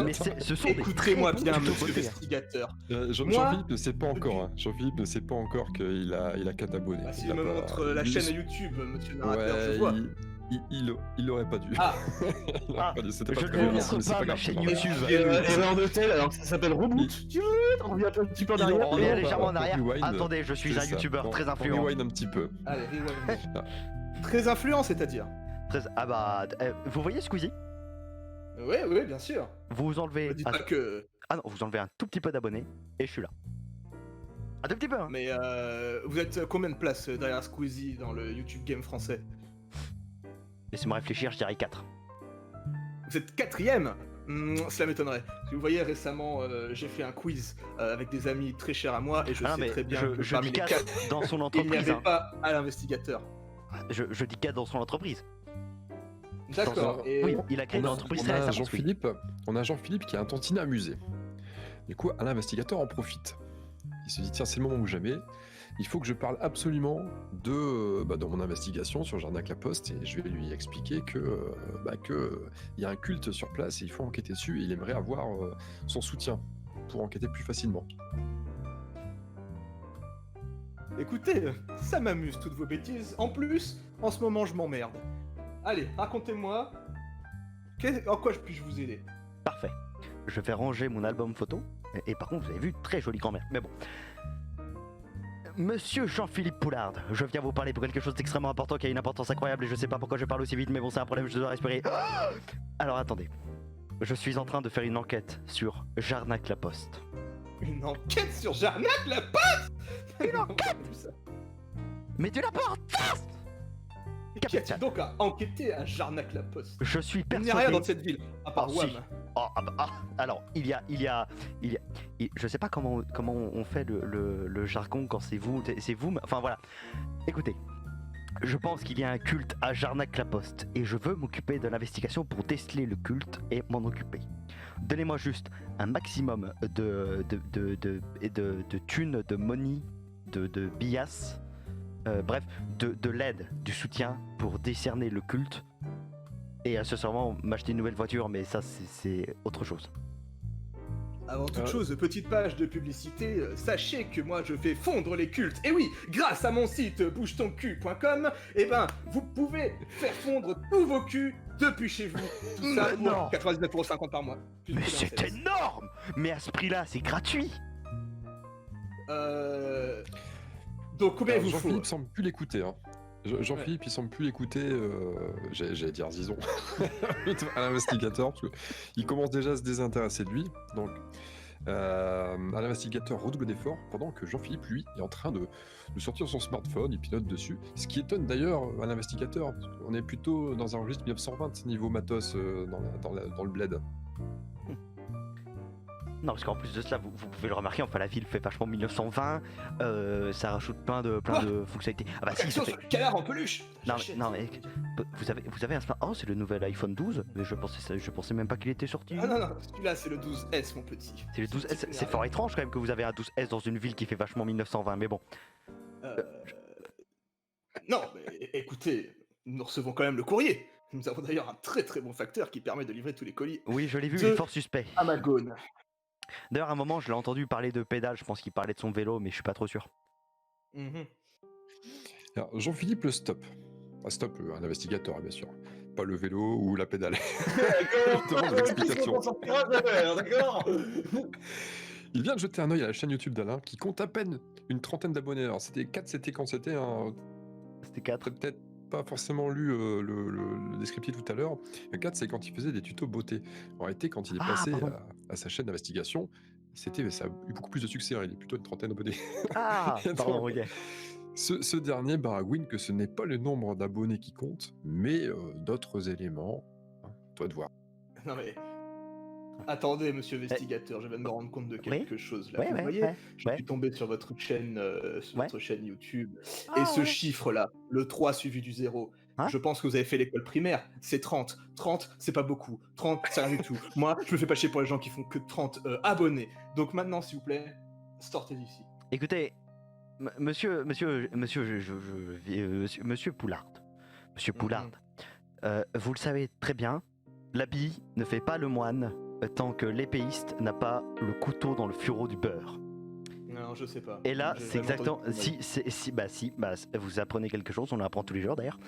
mais ce sont des Écoutez-moi très bien, bons tutos monsieur beauté, hein. investigateur. Jean- Moi, Jean-Philippe ne sait pas encore. Hein. Jean-Philippe ne sait pas encore qu'il a 4 abonnés. Bah, Il s'il a me pas- montre la il- chaîne YouTube, monsieur le narrateur, je Ouais, vois. il aurait pas dû. Ah. Il aurait pas dû, c'était Je pas ne très vous bien, montre mais c'est pas ma grave, chaîne c'est pas YouTube. grave. Erreur de tel, alors que ça s'appelle Reboot. On revient un petit peu en arrière. On revient Non, légèrement en bah, arrière. rewind, Attendez, je suis c'est un ça. youtubeur On- très on influent. rewind un petit peu. Allez, rewind. Très influent, c'est-à-dire? Ah bah, vous voyez Squeezie? Oui, bien sûr. Vous enlevez... Ne dites pas que... Ah non, vous enlevez un tout petit peu d'abonnés et je suis là. Un tout petit peu, hein. Mais vous êtes combien de places derrière Squeezie dans le YouTube Game français? Laissez-moi réfléchir, je dirais 4. Vous êtes 4ème? Cela m'étonnerait. Parce que vous voyez, récemment, j'ai fait un quiz avec des amis très chers à moi et je Ah non, sais mais très bien que je parmi dis les 4 4, dans son il n'y entreprise. avait Hein. pas à l'investigateur. Je dis 4 dans son entreprise. D'accord. Dans- Et Oui, il a créé On une a, entreprise on très a récemment. Jean-Philippe qui a un tantinet amusé. Du coup, à l'investigateur en profite. Il se dit tiens, c'est le moment ou jamais. Il faut que je parle absolument de mon investigation sur Jarnac la Poste et je vais lui expliquer que il y a un culte sur place et il faut enquêter dessus et il aimerait avoir son soutien pour enquêter plus facilement. écoutez, ça m'amuse toutes vos bêtises. En plus, en ce moment, je m'emmerde. Allez, racontez-moi. En quoi puis-je vous aider? Parfait. Je vais ranger mon album photo. Et par contre, vous avez vu, très jolie grand-mère. Mais bon. Monsieur Jean-Philippe Poulard, je viens vous parler pour quelque chose d'extrêmement important qui a une importance incroyable et je sais pas pourquoi je parle aussi vite, mais bon, c'est un problème, je dois respirer. Alors attendez. Je suis en train de faire une enquête sur Jarnac la Poste. Une enquête sur Jarnac la Poste? Une enquête? Mais de la porte! Qui a-t-il donc à enquêter à Jarnac la Poste? Je suis Il n'y persuadé. a rien dans cette ville, à part Ah, si. Wam. Alors, je sais pas comment on fait le jargon quand c'est vous, mais enfin voilà. Écoutez, je pense qu'il y a un culte à Jarnac la Poste et je veux m'occuper de l'investigation pour déceler le culte et m'en occuper. Donnez-moi juste un maximum de thunes, de money, de bias, bref, de l'aide, du soutien pour décerner le culte. Et accessoirement m'acheter une nouvelle voiture, mais ça c'est autre chose. Avant toute chose, petite page de publicité, sachez que moi je fais fondre les cultes. Et oui, grâce à mon site bougetoncu.com, eh ben, vous pouvez faire fondre tous vos culs depuis chez vous. Tout ça Mais pour non. 99,50€ par mois. Plus Mais que c'est 27. énorme! Mais à ce prix-là, c'est gratuit! Donc combien il Alors, vous faut? Jean-Philippe semble plus l'écouter. Hein. Jean-Philippe, il semble plus écouter, j'allais dire Zizon, à l'investigateur, parce qu'il commence déjà à se désintéresser de lui. Donc, à l'investigateur redouble d'efforts, pendant que Jean-Philippe, lui, est en train de sortir son smartphone, il pilote dessus. Ce qui étonne d'ailleurs à l'investigateur, parce qu'on est plutôt dans un registre 1920 niveau matos dans le bled. Non, parce qu'en plus de cela, vous pouvez le remarquer, enfin la ville fait vachement 1920, ça rajoute plein de fonctionnalités. Ah bah si, ça Attention fait... sur le canard en peluche. Non, J'achète. mais vous avez un smartphone. Oh, c'est le nouvel iPhone 12, mais je pensais même pas qu'il était sorti. Ah non, celui-là c'est le 12S, mon petit. C'est le 12S, c'est fort étrange quand même que vous avez un 12S dans une ville qui fait vachement 1920, mais bon. Non, mais écoutez, nous recevons quand même le courrier. Nous avons d'ailleurs un très très bon facteur qui permet de livrer tous les colis. Oui, je l'ai vu, De- il est fort suspect. Amazon. D'ailleurs, à un moment, je l'ai entendu parler de pédale, je pense qu'il parlait de son vélo, mais je suis pas trop sûr. Mhm. Alors, Jean-Philippe le stoppe. Ah, stop, un investigateur, bien sûr. Pas le vélo ou la pédale. Demande l'explication. D'accord. Il vient de jeter un œil à la chaîne YouTube d'Alain, qui compte à peine une trentaine d'abonnés. Alors, c'était 4, c'était quand c'était C'était 4. peut-être pas forcément lu le descriptif tout à l'heure. Le 4, c'est quand il faisait des tutos beauté. En réalité, quand il est passé pardon. à sa chaîne d'investigation, ça a eu beaucoup plus de succès. Il est plutôt une trentaine d'abonnés. Ah, pardon, ok. Ce dernier baragouine que ce n'est pas le nombre d'abonnés qui compte, mais d'autres éléments. Toi de voir. Non mais... Attendez, monsieur investigateur, je viens de me rendre compte de quelque chose là. Ouais, Vous ouais, voyez, ouais, je ouais. suis tombé sur votre chaîne, YouTube. Ah, Et ce ouais. chiffre-là, le 3 suivi du 0, Hein je pense que vous avez fait l'école primaire, c'est 30. 30, c'est pas beaucoup. 30, c'est rien du tout. Moi, je me fais pas chier pour les gens qui font que 30 abonnés. Donc maintenant, s'il vous plaît, sortez d'ici. Écoutez, monsieur Poulard. Monsieur Poulard, vous le savez très bien, l'habit ne fait pas le moine tant que l'épéiste n'a pas le couteau dans le fureau du beurre. Non, je sais pas. Et là, J'ai c'est jamais exactement. entendu parler. Vous apprenez quelque chose, on l'apprend tous les jours d'ailleurs.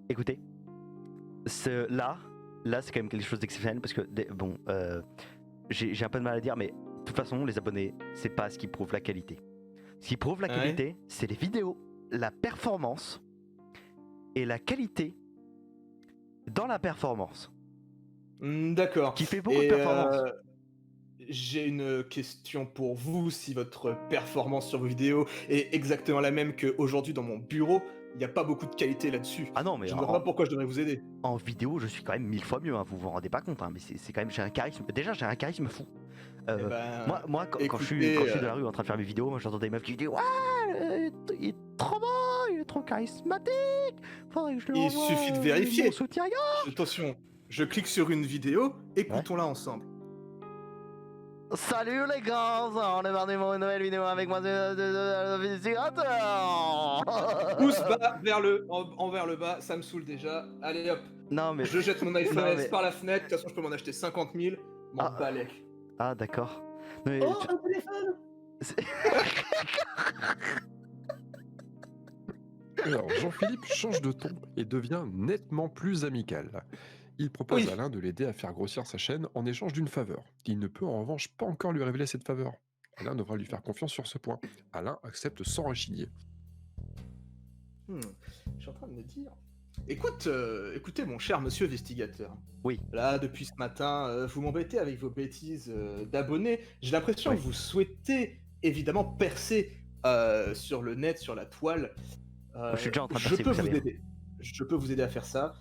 Écoutez, là, c'est quand même quelque chose d'exceptionnel parce que, j'ai un peu de mal à dire, mais de toute façon, les abonnés, c'est pas ce qui prouve la qualité. Ce qui prouve la qualité, c'est les vidéos, la performance et la qualité dans la performance. D'accord. Qui fait beaucoup de performance. J'ai une question pour vous. Si votre performance sur vos vidéos est exactement la même qu'aujourd'hui dans mon bureau, il n'y a pas beaucoup de qualité là-dessus. Ah non, mais Je ne vois pas pourquoi je devrais vous aider. en vidéo, je suis quand même 1000 fois mieux, hein, vous vous rendez pas compte, hein, mais c'est quand même, j'ai un charisme. Déjà, j'ai un charisme fou. Eh ben, Moi, quand je suis écoutez, dans la rue en train de faire mes vidéos, moi j'entends des meufs qui disent ouais, il est trop beau, il est trop charismatique. Faudrait que je le Il renvoie, suffit de vérifier. mon soutien-gorge. attention, je clique sur une vidéo, écoutons-la ensemble. Salut les gars, on est parti pour une nouvelle vidéo avec moi, investigateur. Pouce bas vers envers le bas, ça me saoule déjà. Allez hop, Non mais. je jette mon iPhone Non, S mais- par la fenêtre. De toute façon, je peux m'en acheter 50 000. M'en Ah. balèque. Ah d'accord. Non, mais Oh, un téléphone. Alors, Jean-Philippe change de ton et devient nettement plus amical. Il propose Oui. à Alain de l'aider à faire grossir sa chaîne en échange d'une faveur. Il ne peut en revanche pas encore lui révéler cette faveur. Alain devra lui faire confiance sur ce point. Alain accepte sans rechigner. Je suis en train de me dire. Écoutez, mon cher monsieur investigateur. Oui. Là, depuis ce matin, vous m'embêtez avec vos bêtises d'abonnés. J'ai l'impression Oui. que vous souhaitez évidemment percer sur le net, sur la toile. Je suis déjà en train de je percer, peux vous vous savez. aider. Je peux vous aider à faire ça.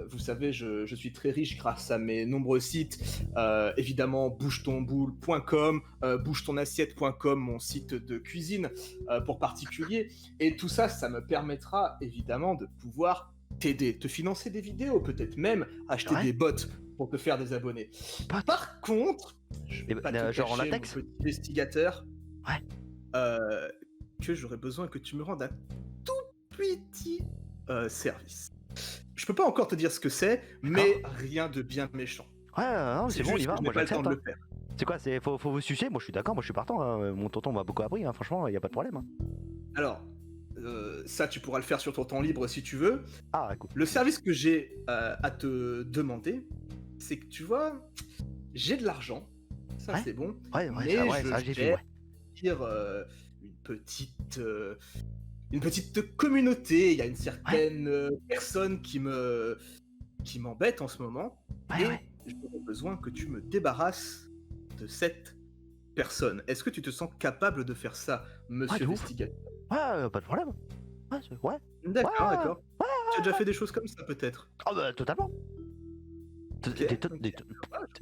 Vous savez, je suis très riche grâce à mes nombreux sites. Évidemment, bougetonboule.com, bougetonAssiette.com, mon site de cuisine pour particuliers. Et tout ça, ça me permettra évidemment de pouvoir t'aider, te financer des vidéos, peut-être même acheter Ouais. des bots pour te faire des abonnés. Bots. Par contre, je vais Eh ben, pas te genre en cacher, latex mon petit investigateur, Ouais. que j'aurais besoin que tu me rendes un tout petit service. Je peux pas encore te dire ce que c'est, mais rien de bien méchant. Ouais, non, c'est bon, on y juste va, que je moi n'ai pas le temps j'accepte. de Hein. le faire. C'est quoi, faut vous sucer? Moi je suis d'accord, moi je suis partant. Hein. Mon tonton m'a beaucoup appris, hein. Franchement, y a pas de problème. Hein. Alors, ça tu pourras le faire sur ton temps libre si tu veux. Ah, écoute. Le service que j'ai à te demander, c'est que tu vois, j'ai de l'argent, ça Ouais. c'est bon, Ouais, mais ça j'ai vu, je ouais. gère une petite une petite communauté. Il y a une certaine personne qui m'embête en ce moment. Ouais, Et ouais. j'aurais besoin que tu me débarrasses de cette personne. Est-ce que tu te sens capable de faire ça, monsieur de ouf. l'investigateur? Ouais, pas de problème. Ouais. D'accord, Ouais. d'accord. Tu as déjà fait des choses comme ça, peut-être? Ah bah totalement. Ok, Des- ok. des-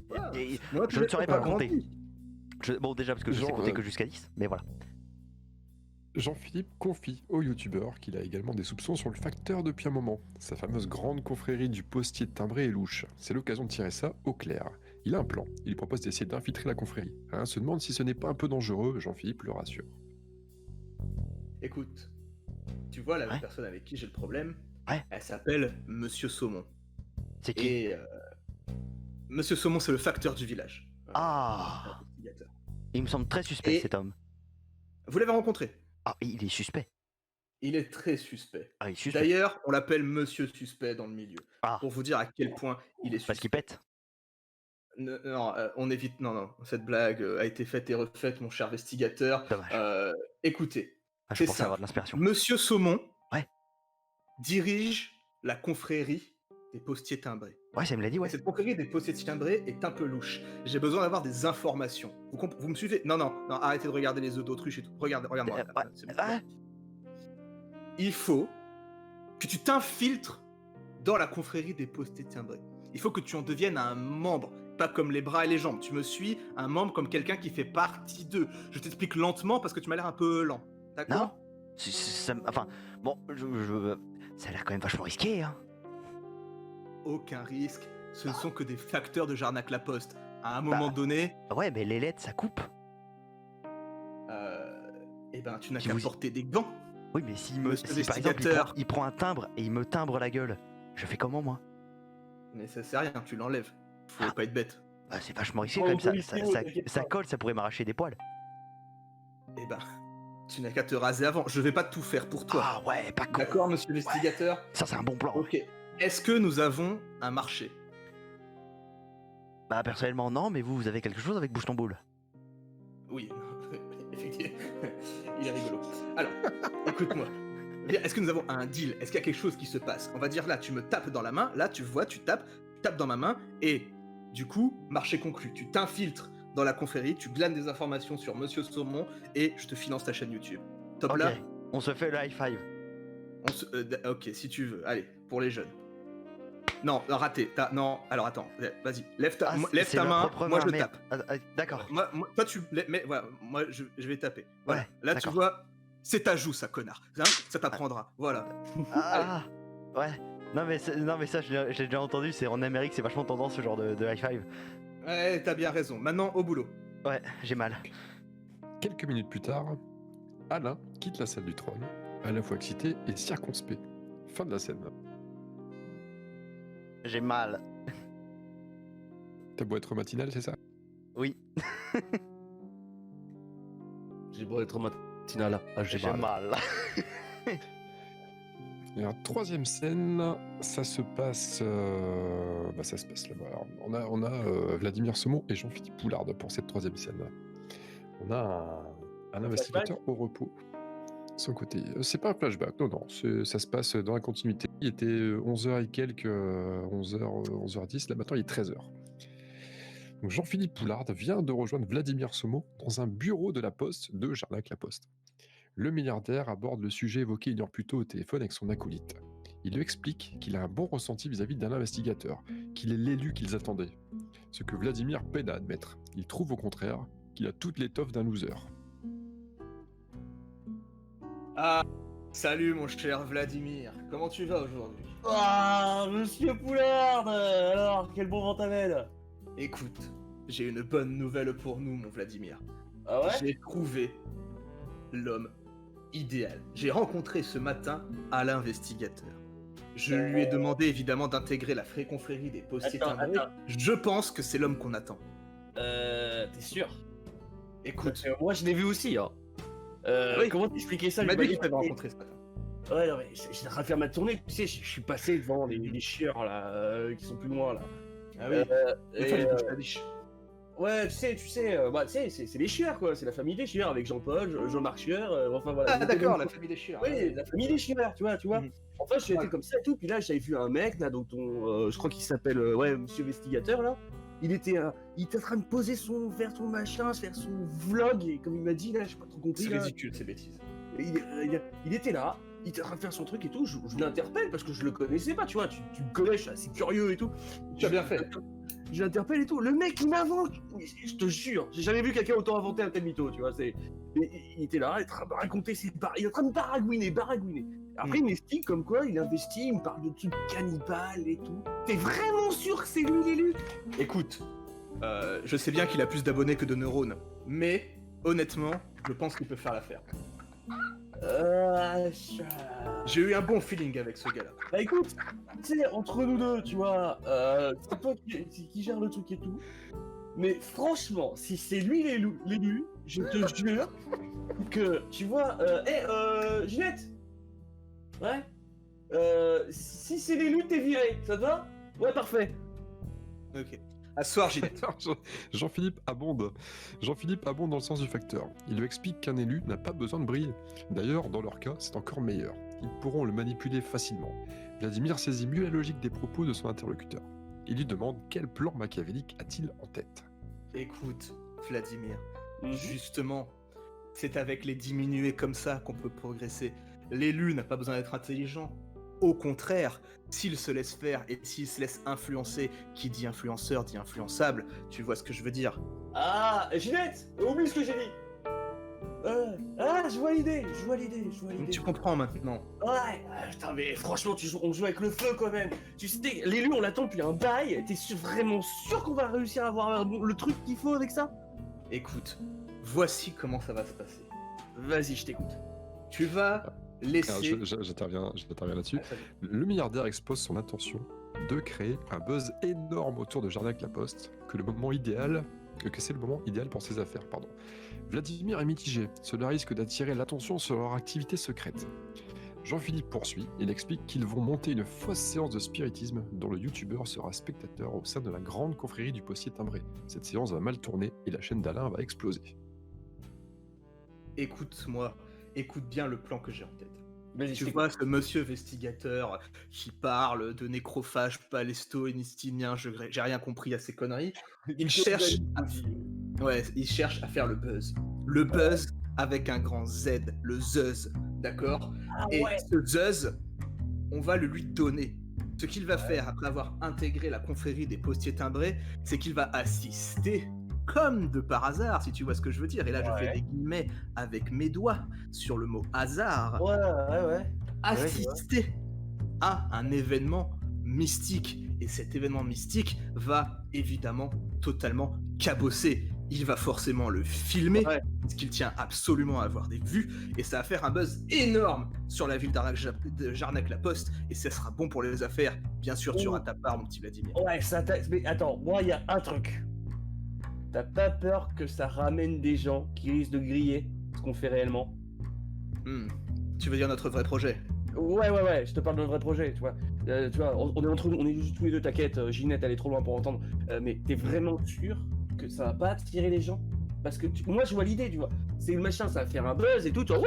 Voilà. des- Moi, Je ne saurais pas pas compter. grandi. Bon, déjà parce que je sais Genre, compter que jusqu'à 10, mais voilà. Jean-Philippe confie au youtubeur qu'il a également des soupçons sur le facteur depuis un moment. Sa fameuse grande confrérie du postier timbré est louche. C'est l'occasion de tirer ça au clair. Il a un plan. Il lui propose d'essayer d'infiltrer la confrérie. Hein, se demande si ce n'est pas un peu dangereux, Jean-Philippe le rassure. Écoute, tu vois la Ouais. personne avec qui j'ai le problème, Ouais. elle s'appelle Monsieur Saumon. C'est qui? Et Monsieur Saumon, c'est le facteur du village. Ah. Investigateur. Il me semble très suspect Et- cet homme. Vous l'avez rencontré? Ah, il est suspect. Il est très suspect. Ah, il est suspect. D'ailleurs, on l'appelle Monsieur Suspect dans le milieu. Ah, Pour vous dire à quel point il est parce qu'il suspect. pète. Non, on évite. Non. Cette blague a été faite et refaite, mon cher investigateur. Dommage. Écoutez, Ah, je c'est pensais simple. avoir de l'inspiration. Monsieur Saumon Ouais. dirige la confrérie des postiers timbrés. Ouais, ça me l'a dit, ouais. Et cette confrérie des postiers timbrés est un peu louche. J'ai besoin d'avoir des informations. Vous me suivez? Non, arrêtez de regarder les œufs d'autruche et tout. Regarde-moi. ouais. C'est bon. Ah, Il faut que tu t'infiltres dans la confrérie des postiers timbrés. Il faut que tu en deviennes un membre, pas comme les bras et les jambes. Tu me suis, un membre comme quelqu'un qui fait partie d'eux. Je t'explique lentement parce que tu m'as l'air un peu lent. D'accord? non. Enfin, bon, ça a l'air quand même vachement risqué, hein. Aucun risque. Ce ne sont que des facteurs de Jarnac-la-Poste. À un moment donné, Ouais, mais les lettres, ça coupe. tu n'as Si qu'à vous- porter des gants. Oui, mais si Monsieur par exemple l'investigateur. il prend un timbre et il me timbre la gueule, je fais comment moi? Mais ça sert à rien, tu l'enlèves. Faut Ah. pas être bête. Bah, c'est vachement risqué Oh, quand même, ça, policier, ça, ça, t'inquiète ça pas. colle, ça pourrait m'arracher des poils. Tu n'as qu'à te raser avant. Je vais pas tout faire pour toi. Ah ouais, pas con. D'accord, monsieur l'investigateur? Ça, c'est un bon plan. Ok. Est-ce que nous avons un marché? Bah, personnellement, non, mais vous avez quelque chose avec Bouche ton boule. Oui, effectivement. Il est rigolo. Alors, écoute-moi. Est-ce que nous avons un deal? Est-ce qu'il y a quelque chose qui se passe? On va dire là, tu me tapes dans la main. Là, tu vois, tu tapes dans ma main. Et du coup, marché conclu. Tu t'infiltres dans la confrérie, tu glanes des informations sur Monsieur Saumon et je te finance ta chaîne YouTube. Top Ok, là? on se fait le high five. Ok, si tu veux. Allez, pour les jeunes. Non, raté. Non, alors attends. Vas-y, lève ta, Ah, lève c'est ta leur main. propre Moi, main, je merde. tape. D'accord. Toi, tu. Mais voilà, moi, je vais taper. Voilà. Ouais, Là, tu d'accord. vois, c'est ta joue, ça, connard. Hein, ça t'apprendra. Voilà. Ah, ouais. Non, mais ça, j'ai déjà entendu, c'est en Amérique, c'est vachement tendance ce genre de high five. Ouais, t'as bien raison. Maintenant, au boulot. Ouais, j'ai mal. Quelques minutes plus tard, Alain quitte la salle du trône, à la fois excité et circonspect. Fin de la scène. J'ai mal. T'as beau être matinal, c'est ça? Oui, J'ai beau être matinal. Ah, j'ai j'ai mal. mal. Et en troisième scène, ça se passe là-bas. Alors, on a Vladimir Saumon et Jean-Philippe Poulard pour cette troisième scène. On a un investigateur au repos. Son côté. C'est pas un flashback, non, ça se passe dans la continuité. Il était 11h et quelques, 11h10, là maintenant il est 13h. Donc Jean-Philippe Poulard vient de rejoindre Vladimir Saumon dans un bureau de la Poste de Jarnac-la-Poste. Le milliardaire aborde le sujet évoqué une heure plus tôt au téléphone avec son acolyte. Il lui explique qu'il a un bon ressenti vis-à-vis d'un investigateur, qu'il est l'élu qu'ils attendaient. Ce que Vladimir peine à admettre. Il trouve au contraire qu'il a toute l'étoffe d'un loser. Ah, salut, mon cher Vladimir. Comment tu vas aujourd'hui? Ah, monsieur Poulard. Alors, quel bon vent t'amène? Écoute, j'ai une bonne nouvelle pour nous, mon Vladimir. Ah ouais? J'ai trouvé l'homme idéal. J'ai rencontré ce matin Alain l'investigateur. Je lui ai demandé évidemment d'intégrer la confrérie des postiers Attends, timbrés. attends. Je pense que c'est l'homme qu'on attend. T'es sûr? Écoute, Moi, je l'ai vu aussi, hein. Oui. Comment t'expliquer ça? tu m'as Je dit m'as que tu avais rencontré ce matin. Ouais, non, mais j'étais en train de faire ma tournée, tu sais, je suis passé devant les chieurs, là, qui sont plus loin, là. Ah oui, Et, il fallait bouger la biche. Ouais, tu sais, c'est les Chieurs, quoi. C'est la famille des Chieurs, avec Jean-Paul, Jean-Marc Chieur, enfin voilà. Ah ils étaient d'accord, comme la ça. famille des chiens. Oui, la famille des Chieurs, tu vois. Mhm. En fait, j'étais Ouais. comme ça et tout, puis là, j'avais vu un mec, là, dont je crois qu'il s'appelle, Monsieur Investigateur, là. Il était en train de faire son machin, faire son vlog, et comme il m'a dit, là, j'ai pas trop compris, C'est là. ridicule ces bêtises. Il était là, il était en train de faire son truc et tout, je l'interpelle parce que je le connaissais pas, tu vois, tu me connais, je suis assez curieux et tout. Tu as bien fait. Je l'interpelle et tout, le mec il m'invente, je te jure, j'ai jamais vu quelqu'un autant inventer un tel mytho, tu vois, il était là, il est en train de raconter il est en train de baragouiner. Après il m'explique comme quoi il investit, il me parle de trucs cannibales et tout. T'es vraiment sûr que c'est lui l'élu? Écoute, je sais bien qu'il a plus d'abonnés que de neurones, mais honnêtement, je pense qu'il peut faire l'affaire. J'ai eu un bon feeling avec ce gars-là. Bah écoute, tu sais, entre nous deux, tu vois, c'est toi qui gère le truc et tout. Mais franchement, si c'est lui l'élu, je te jure que, tu vois, Ginette. Ouais. Si c'est l'élu, t'es viré, ça te va? Ouais, parfait. Ok. À ce soir, Ginette. Jean-Philippe abonde. Jean-Philippe abonde dans le sens du facteur. Il lui explique qu'un élu n'a pas besoin de briller. D'ailleurs, dans leur cas, c'est encore meilleur. Ils pourront le manipuler facilement. Vladimir saisit mieux la logique des propos de son interlocuteur. Il lui demande quel plan machiavélique a-t-il en tête. Écoute, Vladimir, justement, c'est avec les diminués comme ça qu'on peut progresser. L'élu n'a pas besoin d'être intelligent. Au contraire, s'il se laisse faire et s'il se laisse influencer, qui dit influenceur dit influençable, tu vois ce que je veux dire. Ah, Ginette, oublie ce que j'ai dit. Je vois l'idée. Tu comprends maintenant. Ouais, putain, mais franchement, on joue avec le feu quand même. Tu sais, l'élu, on l'attend depuis un bail. T'es vraiment sûr qu'on va réussir à avoir le truc qu'il faut avec ça? Écoute, voici comment ça va se passer. Vas-y, je t'écoute. Tu vas laisser... J'interviens là-dessus. Ah, ça y est. Le milliardaire expose son intention de créer un buzz énorme autour de Jarnac-la-Poste, que c'est le moment idéal pour ses affaires, pardon. Vladimir est mitigé, cela risque d'attirer l'attention sur leur activité secrète. Jean-Philippe poursuit, il explique qu'ils vont monter une fausse séance de spiritisme dont le youtubeur sera spectateur au sein de la grande confrérie du postier timbré. Cette séance va mal tourner et la chaîne d'Alain va exploser. Écoute-moi, écoute bien le plan que j'ai en tête. Vas-y, Tu vois ce monsieur investigateur qui parle de nécrophage palestinien, j'ai rien compris à ces conneries. Il cherche à faire le buzz. Le buzz avec un grand Z, le zuzz, d'accord? Et ce zuzz, on va le lui donner. Ce qu'il va faire après avoir intégré la confrérie des postiers timbrés, c'est qu'il va assister, comme de par hasard, si tu vois ce que je veux dire. Et là, je fais des guillemets avec mes doigts sur le mot hasard. Ouais. Assister à un événement mystique. Et cet événement mystique va évidemment totalement cabosser. Il va forcément le filmer, parce qu'il tient absolument à avoir des vues, et ça va faire un buzz énorme sur la ville de Jarnac-la-Poste, et ça sera bon pour les affaires. Bien sûr, tu auras ta part, mon petit Vladimir. Ouais, mais attends, moi, il y a un truc. T'as pas peur que ça ramène des gens qui risquent de griller ce qu'on fait réellement? Tu veux dire notre vrai projet? Ouais, je te parle d'un vrai projet, tu vois. On est juste tous les deux, t'inquiète, Ginette, elle est trop loin pour entendre. Mais t'es vraiment sûr que ça va pas attirer les gens? Parce que moi, je vois l'idée, tu vois. C'est le machin, ça va faire un buzz et tout, tu vois.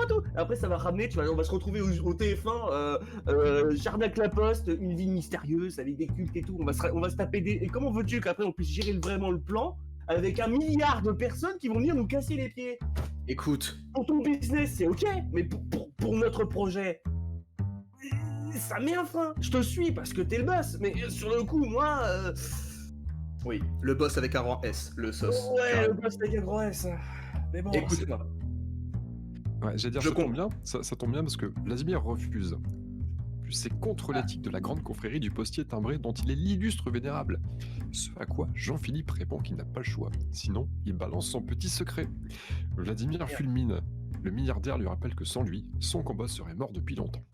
Tout. Après, ça va ramener, tu vois, on va se retrouver au TF1, Jarnac-la-Poste, une ville mystérieuse avec des cultes et tout. On va se taper des... Et comment veux-tu qu'après, on puisse gérer vraiment le plan avec 1 milliard de personnes qui vont venir nous casser les pieds? Écoute. Pour ton business, c'est ok, mais pour notre projet, ça met un frein. Je te suis parce que t'es le boss, mais sur le coup, moi... Oui, le boss avec un grand S, le sauce. Ouais, le boss avec un grand S. Mais bon, écoute-moi. Ouais, j'allais dire, ça tombe bien parce que Vladimir refuse. En plus, c'est contre l'éthique de la grande confrérie du postier timbré dont il est l'illustre vénérable. Ce à quoi Jean-Philippe répond qu'il n'a pas le choix. Sinon, il balance son petit secret. Vladimir fulmine. Le milliardaire lui rappelle que sans lui, son combat serait mort depuis longtemps.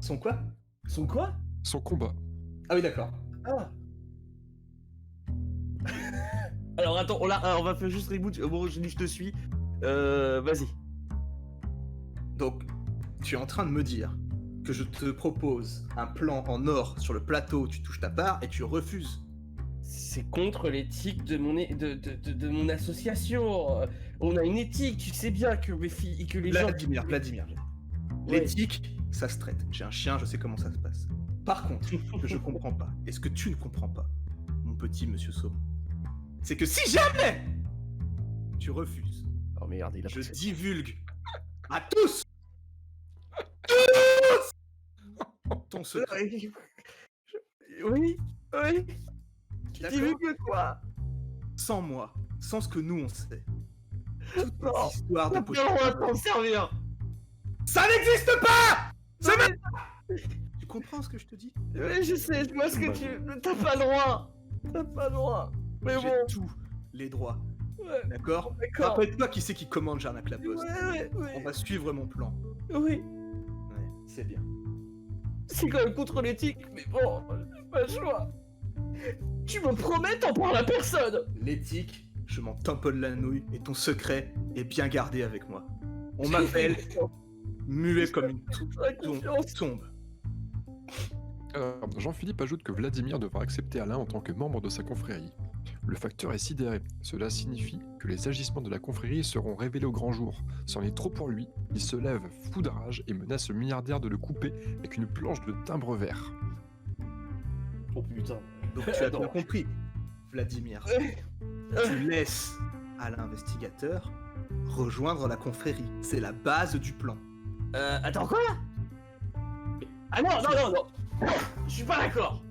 Son quoi? Son quoi? Son combat. Ah oui, d'accord. Ah. Alors attends, on va faire juste reboot. Bon, je te suis. Vas-y. Donc, tu es en train de me dire que je te propose un plan en or sur le plateau, tu touches ta part et tu refuses. c'est contre l'éthique de mon association. On a une éthique, tu sais bien que mes filles, que les gens... Vladimir. Ouais. L'éthique, ça se traite. J'ai un chien, je sais comment ça se passe. Par contre, ce que je comprends pas, et ce que tu ne comprends pas, mon petit monsieur Saumon, c'est que si jamais tu refuses, Oh merde, il a je passé. divulgue à tous ton secret. Oui. Tu D'accord. divulgues quoi? Sans moi, sans ce que nous on sait. Toute Non, cette histoire de t'as pas le droit de t'en servir. Ça n'existe pas. Tu comprends ce que je te dis? Oui, je sais, je vois ce que tu... T'as pas le droit. T'as pas le droit. Mais J'ai bon. tous les droits. Ouais, D'accord? d'accord. Rappelle-toi qui c'est qui commande Jarnac la Poste. Ouais. On va suivre mon plan. Oui. Ouais, c'est bien. C'est quand même contre l'éthique, mais bon, j'ai pas le choix. Tu me promets t'en parles à personne. L'éthique, je m'en tamponne la nouille et ton secret est bien gardé avec moi. On m'appelle muet comme une tombe. Jean-Philippe ajoute que Vladimir devra accepter Alain en tant que membre de sa confrérie. Le facteur est sidéré. Cela signifie que les agissements de la confrérie seront révélés au grand jour. C'en est trop pour lui. Il se lève fou de rage et menace le milliardaire de le couper avec une planche de timbre vert. Oh putain. Donc tu as Non. bien compris, Vladimir. Tu laisses à l'investigateur rejoindre la confrérie. C'est la base du plan. Attends, quoi? Ah non, je suis pas d'accord.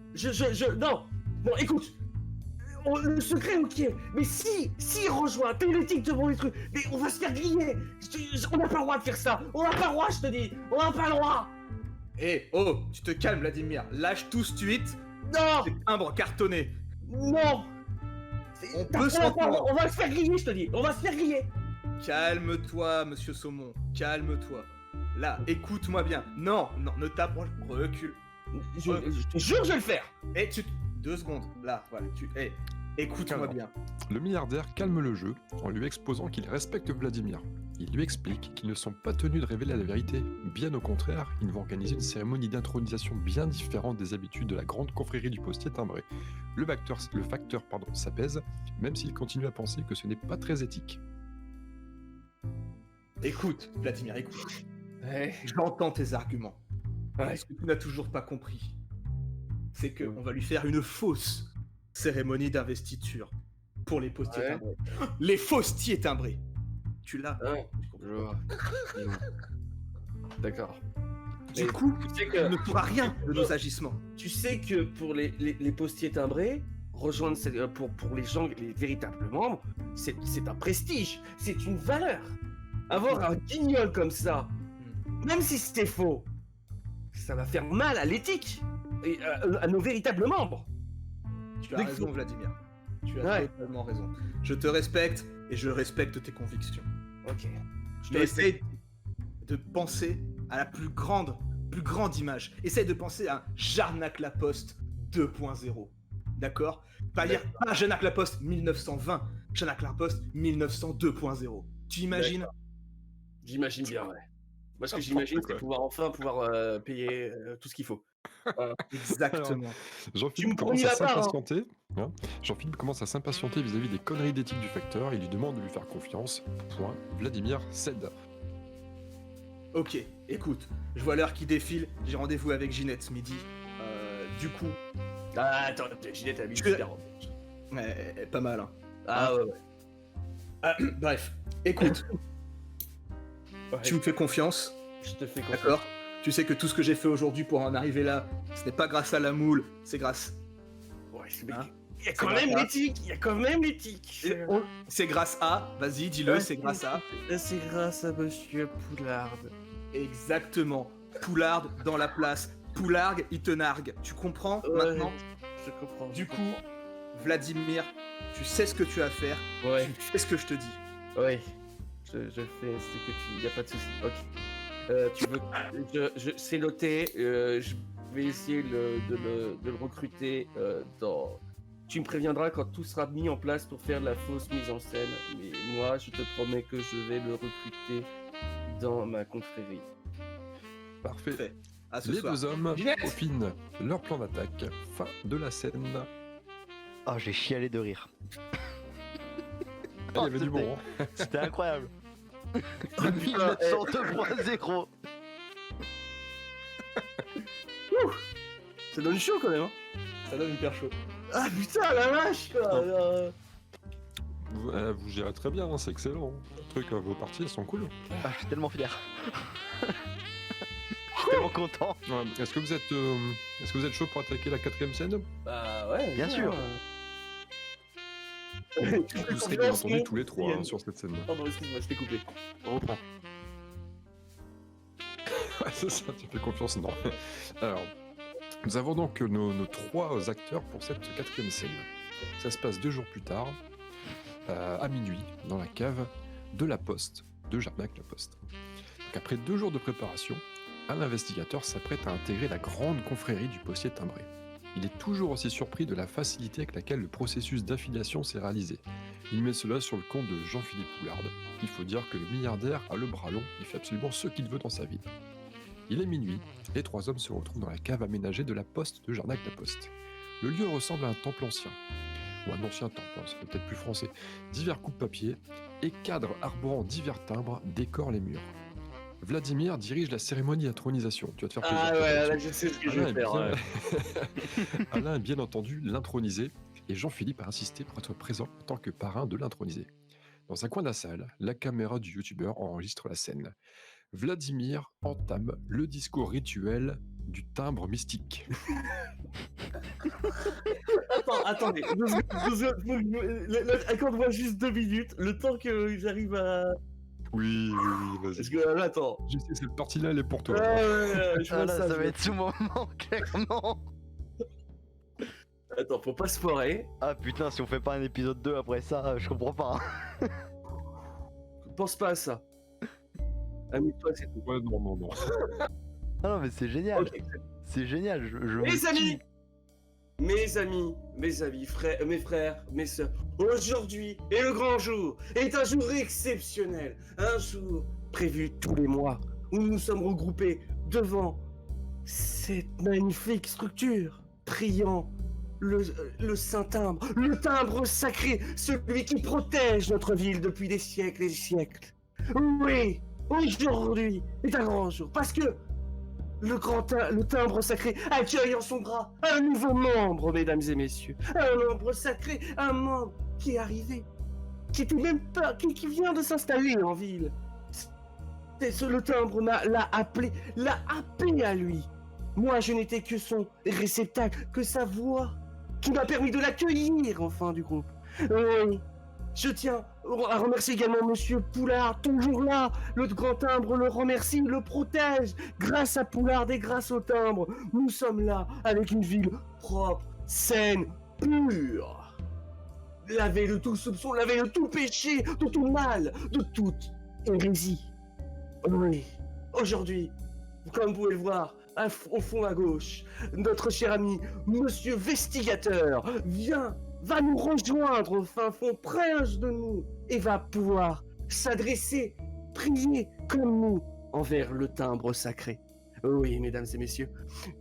Non, écoute, le secret, ok, mais si il rejoint, t'as l'éthique devant les trucs, mais on va se faire griller. On n'a pas le droit de faire ça, on n'a pas le droit, je te dis, on n'a pas le droit. Oh, tu te calmes, Vladimir. Lâche tout ce tweet. Non, C'est timbre cartonné. non. On T'as peut pas le droit, s'entendre. on va se faire griller, je te dis, on va se faire griller. Calme-toi, monsieur Saumon. Calme-toi. Là, écoute-moi bien. Non, ne t'approche. Recule. Je te jure, je vais le faire. 2 secondes. Là, voilà. Écoute-moi Calme. bien. Le milliardaire calme le jeu en lui exposant qu'il respecte Vladimir. Il lui explique qu'ils ne sont pas tenus de révéler la vérité. Bien au contraire, ils vont organiser une cérémonie d'intronisation bien différente des habitudes de la grande confrérie du postier timbré. Le facteur s'apaise, même s'il continue à penser que ce n'est pas très éthique. Écoute, Vladimir, écoute. Ouais. J'entends tes arguments. Ouais. Ce que tu n'as toujours pas compris, c'est Ouais. qu'on va lui faire une fausse cérémonie d'investiture pour les postiers Ouais. timbrés. Les faustiers timbrés. Tu l'as. Ouais. Je vois. D'accord. Du Mais coup, tu sais tu que... ne pourras rien de nos agissements. Tu sais que pour les postiers timbrés, rejoindre pour les gens, les véritables membres, c'est un prestige, c'est une valeur. Avoir un guignol comme ça, même si c'était faux, ça va faire mal à l'éthique et à nos véritables membres. Tu as Dès raison, que- Vladimir. Tu as Ouais. totalement raison. Je te respecte et je respecte tes convictions. Ok. Je te Mais respecte. essaye de penser à la plus grande image. Essaye de penser à Jarnac la Poste 2.0. D'accord? Pas Jarnac la Poste 1920, Jarnac la Poste 1902.0. Tu imagines? J'imagine bien, ouais. Moi, ce que Ah, j'imagine, parfait, c'est pouvoir payer tout ce qu'il faut. Exactement. Tu Jean-Philippe me commence promis à la part, hein. s'impatienter. Jean-Philippe commence à s'impatienter vis-à-vis des conneries d'éthique du facteur. Il lui demande de lui faire confiance. Point. Vladimir cède. Ok, écoute, je vois l'heure qui défile, j'ai rendez-vous avec Ginette ce midi. Du coup, Ah, attends, Ginette a mis Tu- 40. pas mal, hein. Ah ouais. Bref, écoute, Ouais. tu me fais confiance, Je te fais confiance. d'accord? Tu sais que tout ce que j'ai fait aujourd'hui pour en arriver là, ce n'est pas grâce à la moule, c'est grâce. Ouais, Hein? il y a C'est quand même grave. l'éthique, il y a quand même l'éthique. C'est grâce à, vas-y, dis-le, Ouais, c'est grâce à. C'est grâce à Monsieur Poulard. Exactement. Poulard dans la place. Poulargue, il te nargue. Tu comprends maintenant? Je comprends. Du coup, Vladimir, tu sais ce que tu as à faire. ouais, Tu fais ce que je te dis. ouais. Je fais ce que tu. Y a pas de souci. Ok. Tu veux. C'est noté. Je vais essayer de le recruter dans. Tu me préviendras quand tout sera mis en place pour faire de la fausse mise en scène. Mais moi, je te promets que je vais le recruter dans ma confrérie. Parfait. Fait. À ce Les soir. deux hommes Ginette peaufinent leur plan d'attaque. Fin de la scène. Oh, j'ai chialé de rire. Il y avait du bon. Hein. C'était incroyable. Ah, putain, 1902.0. ça donne chaud quand même. Hein. Ça donne hyper chaud. Ah putain, la vache quoi. Vous gérez très bien, hein, c'est excellent. Le truc, vos parties elles sont cool. Ah, je suis tellement fier. Je suis tellement content. Ouais, est-ce que vous êtes chaud pour attaquer la 4ème scène? Bah ouais. Bien sûr. Vous serez bien entendu tous les trois hein, sur cette scène. Pardon, excuse-moi, je t'ai coupé. On reprend. Ouais, c'est ça, tu fais confiance, non. Alors, nous avons donc nos 3 acteurs pour cette 4ème scène. Ça se passe 2 jours plus tard, à minuit, dans la cave de la Poste, de Jarnac la Poste. Donc, après 2 jours de préparation, un investigateur s'apprête à intégrer la grande confrérie du postier timbré. Il est toujours aussi surpris de la facilité avec laquelle le processus d'affiliation s'est réalisé. Il met cela sur le compte de Jean-Philippe Poulard. Il faut dire que le milliardaire a le bras long, il fait absolument ce qu'il veut dans sa vie. Il est minuit, les 3 hommes se retrouvent dans la cave aménagée de la Poste de Jarnac-la-Poste. Le lieu ressemble à un temple ancien, ou un ancien temple, hein, c'est peut-être plus français. Divers coupe-papier et cadres arborant divers timbres décorent les murs. Vladimir dirige la cérémonie d'intronisation. Tu vas te faire plaisir. Ah ouais, là je sais ce que je vais faire. Ouais. Alain est bien entendu l'intronisé et Jean-Philippe a insisté pour être présent en tant que parrain de l'intronisé. Dans un coin de la salle, la caméra du youtubeur enregistre la scène. Vladimir entame le discours rituel du timbre mystique. Attendez. Accorde-moi juste 2 minutes, le temps que j'arrive à... Oui, vas-y. Parce que là, attends. Je sais, cette partie-là, elle est pour toi. Je Ah vois là, ça, ça va être sous moment, clairement. Attends, faut pas se foirer. Ah putain, si on fait pas un épisode 2 après ça, je comprends pas. Pense pas à ça. Amuse-toi, c'est tout. Ouais, non. Ah non, mais c'est génial. Ok. C'est génial, je me Mes tue. amis, mes frères, mes sœurs, aujourd'hui est le grand jour, est un jour exceptionnel, un jour prévu tous les mois, où nous sommes regroupés devant cette magnifique structure, priant le Saint-Timbre, le timbre sacré, celui qui protège notre ville depuis des siècles et des siècles. Oui, aujourd'hui est un grand jour, parce que le timbre sacré accueille en son bras un nouveau membre, mesdames et messieurs. Un membre sacré, un membre qui est arrivé, qui était même pas, qui vient de s'installer en ville. Le timbre l'a appelé à lui. Moi, je n'étais que son réceptacle, que sa voix, qui m'a permis de l'accueillir en fin du groupe. Oui. Je tiens à remercier également Monsieur Poulard, toujours là. Le grand timbre le remercie, le protège. Grâce à Poulard et grâce au timbre, nous sommes là avec une ville propre, saine, pure. Lavée de tout soupçon, lavée de tout péché, de tout mal, de toute hérésie. Oui, aujourd'hui, comme vous pouvez le voir, au fond à gauche, notre cher ami, Monsieur Vestigateur, va nous rejoindre au fin fond proche de nous et va pouvoir s'adresser, prier comme nous envers le timbre sacré. Oui, mesdames et messieurs,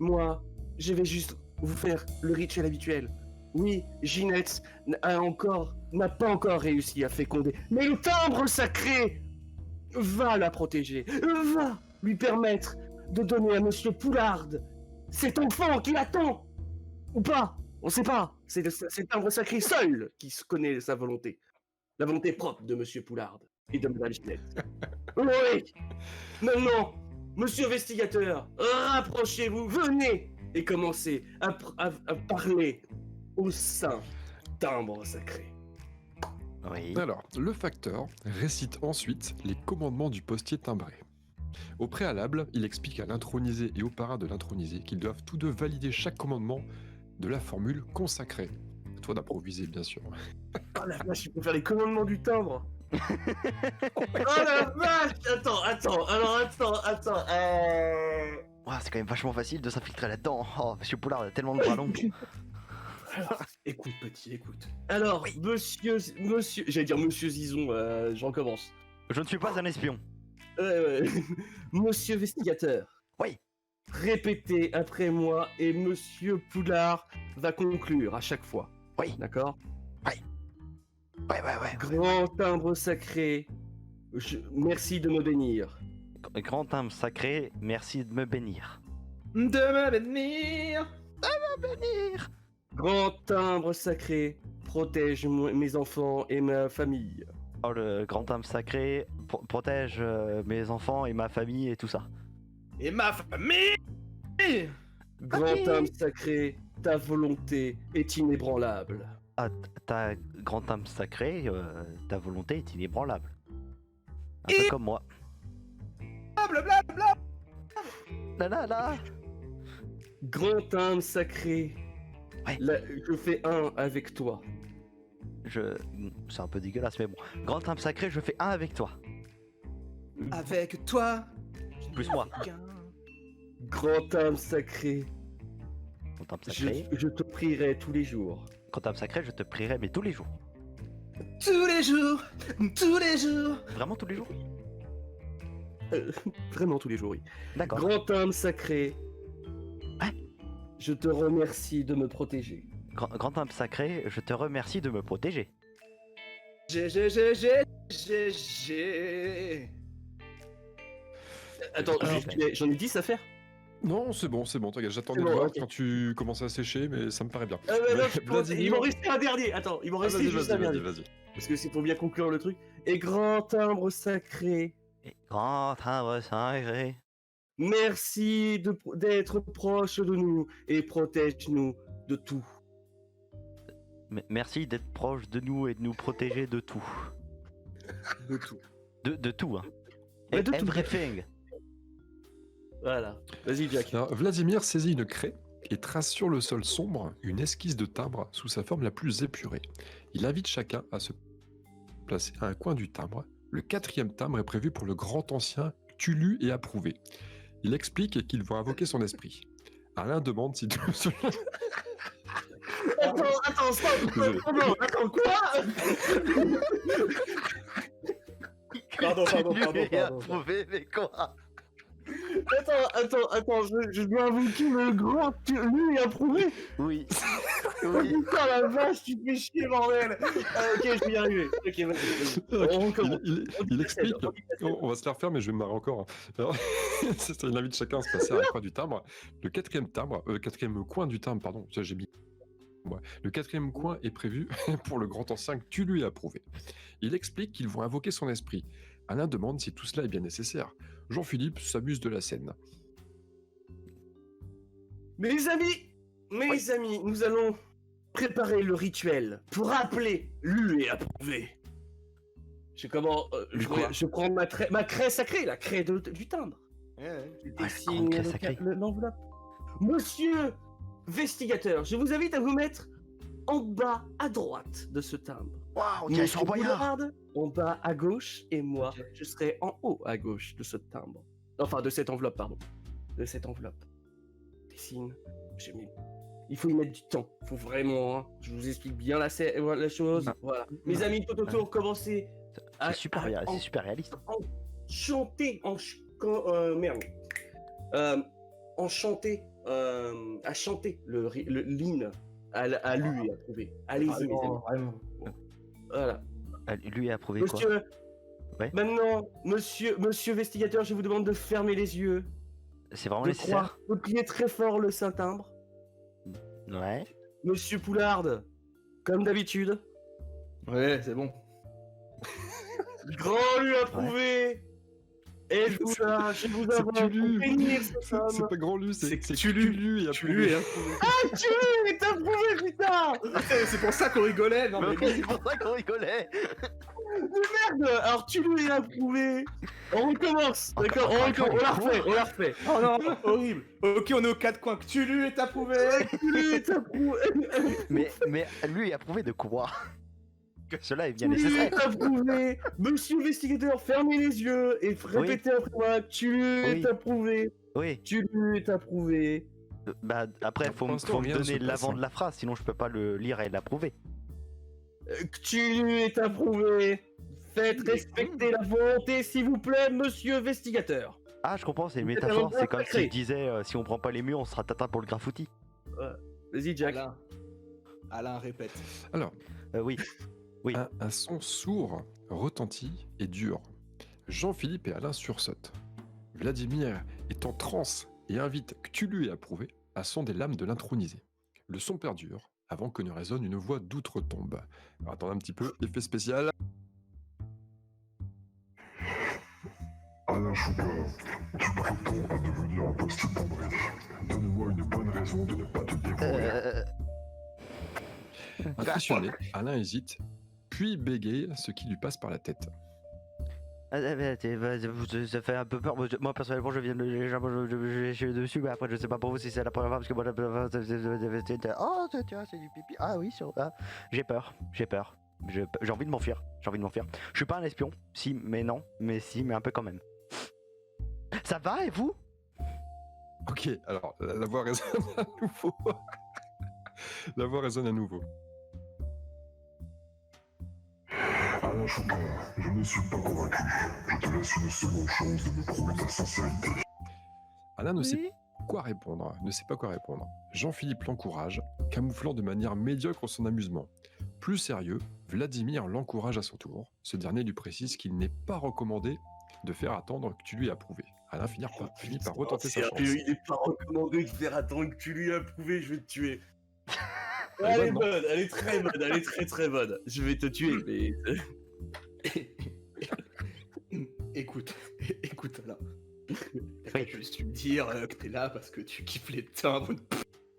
moi, je vais juste vous faire le rituel habituel. Oui, Ginette n'a pas encore réussi à féconder, mais le timbre sacré va la protéger, va lui permettre de donner à Monsieur Poulard cet enfant qui attend, ou pas. On sait pas, c'est le timbre sacré seul qui connaît sa volonté. La volonté propre de Monsieur Poulard et de Madame Ginette. Oui. Maintenant, Monsieur Investigateur, rapprochez-vous, venez et commencez à parler au saint timbre sacré. Oui. Alors, le facteur récite ensuite les commandements du postier timbré. Au préalable, il explique à l'intronisé et au parrain de l'intronisé qu'ils doivent tous deux valider chaque commandement de la formule consacrée. À toi d'improviser, bien sûr. Oh la vache, il faut faire les commandements du timbre. Oh la vache. Attends. Ouah, c'est quand même vachement facile de s'infiltrer là-dedans. Oh, Monsieur Poulard a tellement de bras longs. Alors, écoute, petit, écoute. Alors, monsieur, j'allais dire Monsieur Zizon, je recommence. Je ne suis pas un espion. Ouais. Monsieur Vestigateur. Oui. Répétez après moi et Monsieur Poulard va conclure à chaque fois. Oui. D'accord. Ouais. Grand timbre sacré, merci de me bénir. Grand timbre sacré, merci de me bénir. De me bénir. Bénir. Grand timbre sacré, protège mes enfants et ma famille. Oh, le grand timbre sacré protège mes enfants et ma famille et tout ça. Et ma famille. Grand timbre sacré, ta volonté est inébranlable. Ah, ta grand timbre sacré, ta volonté est inébranlable. Un peu comme moi. Blablabla. Là. Grand timbre sacré, Ouais. je fais un avec toi. C'est un peu dégueulasse, mais bon. Grand timbre sacré, je fais un avec toi. Avec toi. Plus moi. Grand timbre sacré, Grand timbre sacré. je te prierai tous les jours. Grand timbre sacré, je te prierai, mais tous les jours. Tous les jours. Tous les jours. Vraiment tous les jours? Vraiment tous les jours, oui. D'accord. Grand timbre sacré, Ouais. je te remercie de me protéger. Grand timbre sacré, je te remercie de me protéger. J'ai. Attends, j'en ai 10 à faire. Non, c'est bon, t'inquiète, j'attendais C'est de bon, voir ok. quand tu commences à sécher, mais ça me paraît bien. Il m'en restait un dernier. Attends, il m'en restait juste un dernier. Vas-y. Parce que c'est pour bien conclure le truc. Et grand timbre sacré, Et grand timbre sacré. merci d'être proche de nous et protège-nous de tout. Merci d'être proche de nous et de nous protéger de tout. De tout. De tout, hein. Ouais, de tout. Everything. Voilà. Vas-y, Jack. Alors, Vladimir saisit une craie et trace sur le sol sombre une esquisse de timbre sous sa forme la plus épurée. Il invite chacun à se placer à un coin du timbre. Le 4e timbre est prévu pour le grand ancien Tulu et approuvé. Il explique qu'ils vont invoquer son esprit. Alain demande si tout cela... Attends, stop. Désolé. Attends, quoi? Pardon. Approuvé, mais quoi? Attends, je dois invoquer le grand lui et approuvé. Oui. Oh putain la vache, tu fais chier bordel. Ok, je vais y arriver. Ok, vas-y. On recommence. Il explique, on va se la refaire, mais je vais me marrer encore. Alors, il invite chacun à se passer à un coin du timbre. Le 4e timbre, 4e coin du timbre, pardon, ça j'ai mis. Ouais. Le 4e coin est prévu pour le grand ancien que tu lui as approuvé. Il explique qu'ils vont invoquer son esprit. Alain demande si tout cela est bien nécessaire. Jean-Philippe s'amuse de la scène. Mes amis, nous allons préparer le rituel pour appeler lu et approuvé. Je prends ma craie sacrée, la craie du timbre. Je dessine craie sacrée. l'enveloppe. Monsieur Vestigateur, je vous invite à vous mettre en bas à droite de ce timbre. Waouh, Monsieur Fort Boyard. Boulard, en bas à gauche, et moi, je serai en haut à gauche de ce timbre. Enfin, de cette enveloppe, pardon. De cette enveloppe. Dessine. Il faut y mettre du temps. Il faut vraiment. Hein. Je vous explique bien la chose. Non. Voilà. Mes amis, tout autour, commencez à. C'est super réaliste. Chanter. À chanter le l'hymne à lui et approuvé. Allez-y, mes amis. Vraiment. Voilà. Lui a approuvé quoi? Monsieur, Ouais. maintenant, monsieur Vestigateur, je vous demande de fermer les yeux, C'est vraiment de nécessaire? de plier très fort le Saint-Timbre. Ouais. Monsieur Poulard, comme d'habitude, Ouais, c'est bon. grand lui approuvé. Et je vous C'est avance Tulu. pour bénir cette C'est femme. pas grand lu, c'est Tulu. Tulu et Tulu approuvé. Ah, Tulu est approuvé, putain. C'est pour ça qu'on rigolait. Non, mais Mais c'est pour ça qu'on rigolait. Merde. Alors Tulu est approuvé. On recommence, d'accord, on la refait. Oh non, horrible. Ok, on est aux 4 coins. Tulu est approuvé. Tulu est approuvé. Mais lui a approuvé de quoi? Que cela est bien Tulu nécessaire. est approuvé. Monsieur Vestigateur, fermez les yeux et répétez après moi. Tulu est approuvé. Oui. Tulu est approuvé. Bah après, Pour faut l'instant, me rien ne donner se l'avant passe, de la phrase, sinon je peux pas le lire et l'approuver. Tulu est approuvé. Faites respecter la volonté, s'il vous plaît, monsieur Vestigateur. Ah, je comprends, c'est une C'est métaphore. un C'est comme sacré. si je disais si on prend pas les murs, on sera tatin pour le graffiti. Vas-y, Jack. Voilà. Alain, répète. Alors, Oui. Oui. un son sourd retentit et dure. Jean-Philippe et Alain sursautent. Vladimir est en transe et invite Cthulhu et Approuvé à sonder l'âme de l'intronisé. Le son perdure avant que ne résonne une voix d'outre-tombe. Alors, attendez un petit peu, effet spécial. Alain Chouka, tu prétends à devenir un poste d'André. Donne-moi une bonne raison de ne pas te dévoiler. Impressionné, Alain hésite, puis bégaye ce qui lui passe par la tête. Ça fait un peu peur. Moi personnellement, je viens de je suis dessus, mais après je sais pas pour vous si c'est la première fois parce que moi la première fois oh tiens c'est du pipi. Ah oui j'ai peur. J'ai envie de m'enfuir. Je suis pas un espion, si mais non, mais si mais un peu quand même. Ça va et vous? Ok, alors la voix résonne à nouveau. La voix résonne à nouveau. Alain Chouka, je ne suis pas convaincu. Je te laisse une seconde chance de me prouver ta sincérité. Alain ne sait pas quoi répondre. Jean-Philippe l'encourage, camouflant de manière médiocre son amusement. Plus sérieux, Vladimir l'encourage à son tour. Ce dernier lui précise qu'il n'est pas recommandé de faire attendre que tu lui approuvé. Alain finit par retenter sa chance. Il n'est pas recommandé de faire attendre que tu lui approuvé, je vais te tuer. Elle est Elle est bonne, bonne, elle est très bonne, elle est très très bonne. Je vais te tuer, mais... Écoute Alain. Je vais juste lui dire que t'es là parce que tu kiffes les timbres.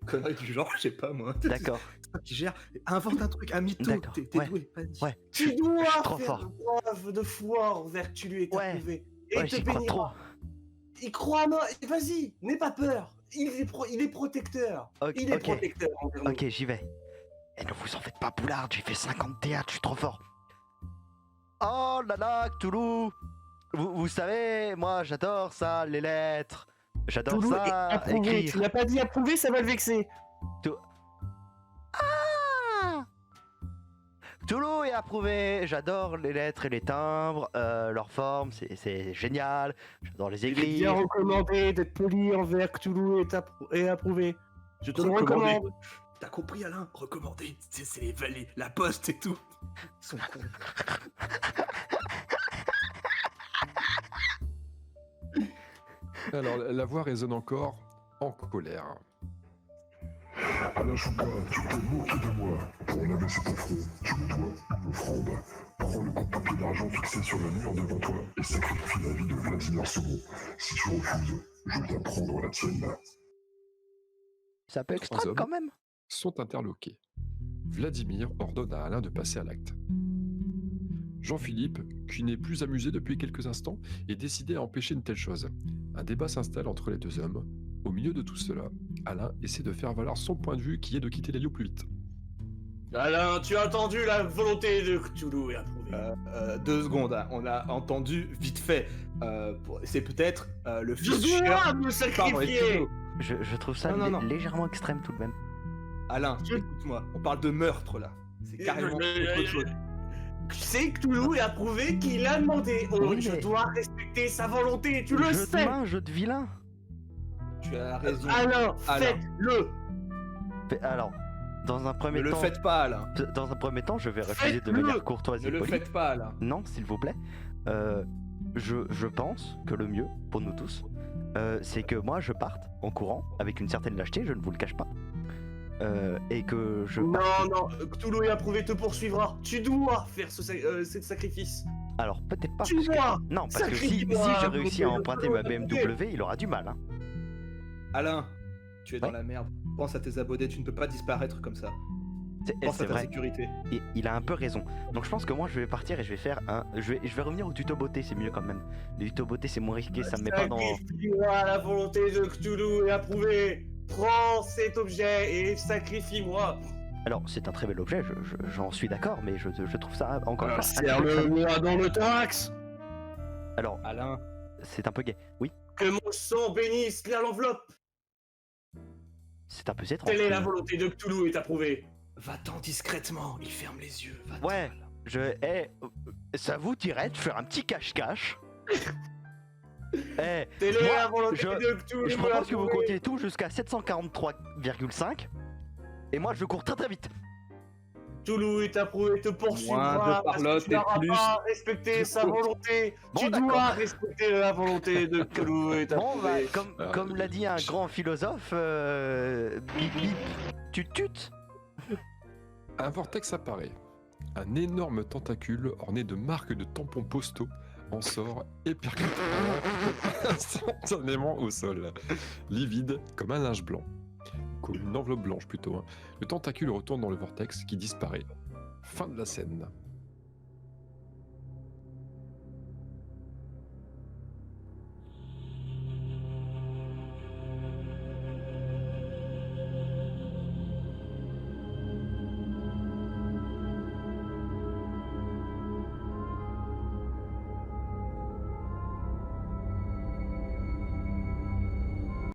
Connerie du genre, je sais pas moi. D'accord. C'est toi qui gère. Invente un truc, un mytho. D'accord, T'es ouais. doué, vas-y. Ouais. Tu dois trop faire fort. preuve de foi envers tu lui es Ouais. approuvé. Et Ouais, te j'y crois trop. bénira. Il croit à moi. Vas-y, n'aie pas peur. Il est protecteur. Ok, Il est ok. protecteur envers nous. Ok, j'y vais. Et ne vous en faites pas, Poulard, j'ai fait 50 théâtres, je suis trop fort. Oh là là, Cthulhu. Vous savez, moi j'adore ça, les lettres. J'adore Toulouse est ça, approuvé. écrire. Tu n'as pas dit approuvé, ça va le vexer. Ah Cthulhu est approuvé, j'adore les lettres et les timbres, leur forme, c'est génial. J'adore les Il est bien écrire. recommandé d'être poli envers Cthulhu et approuvé. Je te le Recommandé. recommande. T'as compris Alain? Recommandé. C'est les valets, la poste et tout. Ils sont cons. Alors la voix résonne encore en colère. Alain Chouka, tu t'es moqué de moi. Pour laver cet affront, tu me dois une offrande. Prends le coup de papier d'argent fixé sur le mur devant toi et sacrifie la vie de Vladimir II. Si tu refuses, je viens prendre la tienne. Ça peut Trois extra hommes. quand même. Sont interloqués. Vladimir ordonne à Alain de passer à l'acte. Jean-Philippe, qui n'est plus amusé depuis quelques instants, est décidé à empêcher une telle chose. Un débat s'installe entre les deux hommes. Au milieu de tout cela, Alain essaie de faire valoir son point de vue qui est de quitter les lieux plus vite. Alain, tu as entendu la volonté de Cthulhu et approuvé. 2 secondes, hein. On a entendu vite fait. C'est peut-être le Je fils dois cher. me Pardon, sacrifier. excuse-nous. Je trouve ça Non. légèrement extrême tout de même. Alain, écoute-moi. On parle de meurtre là. C'est carrément autre chose. C'est Cthulhu et approuvé qui l'a demandé. Oh, Oui, je mais- dois respecter sa volonté, tu le Jeu de sais. main, jeu de vilain. Tu as raison. Alain, Alain. faites-le. Alors, dans un Ne premier le temps, faites pas, Alain. je vais refuser de Faites-le. manière courtoise Ne et le polie. faites pas, Alain. Non, s'il vous plaît. Je pense que le mieux pour nous tous, c'est que moi je parte en courant avec une certaine lâcheté, je ne vous le cache pas, et que je. Non, Cthulhu et approuvé te poursuivra. Tu dois faire ce sacrifice. Alors peut-être pas. Tu parce que- dois. Non, parce que si Sacrifie-moi, je réussis à mon Dieu, emprunter ma BMW, il aura du mal. Hein. Alain, tu es dans Ouais. la merde. Pense à tes abonnés, tu ne peux pas disparaître comme ça. Pense C'est à ta vrai. sécurité. Il a un peu raison. Donc je pense que moi je vais partir et je vais faire un. Je vais revenir au tuto beauté, c'est mieux quand même. Le tuto beauté c'est moins risqué, ça me met pas dans. Sacrifie-moi la volonté de Cthulhu et approuvé. Prends cet objet et sacrifie-moi. Alors c'est un très bel objet, j'en suis d'accord, mais je trouve ça encore une fois. Serre-le-moi dans le thorax. Alors Alain, c'est un peu gay. Oui, Que mon sang bénisse l'enveloppe. c'est un peu étrange. Telle est la volonté de Cthulhu et approuvé. va-t'en discrètement. Il ferme les yeux. Va-t'en, Ouais. Alain. Ça vous dirait de faire un petit cache-cache? Telle est moi, la volonté je- de Cthulhu je et propose que vous approuvé. comptiez tout jusqu'à 743,5 et moi je cours très très vite. Toulouse est approuvé, te Moins poursuivra de parce que parlotte tu et n'auras plus pas respecté de sa fautes. volonté. Bon, Tu d'accord. dois respecter la volonté de Toulouse est Bon, bah, approuvé. comme l'a dit un grand philosophe, bip bip, tu tutes. Un vortex apparaît. Un énorme tentacule orné de marques de tampons postaux en sort et percute instantanément au sol, livide comme un linge blanc. Comme une enveloppe blanche plutôt. Le tentacule retourne dans le vortex qui disparaît. Fin de la scène.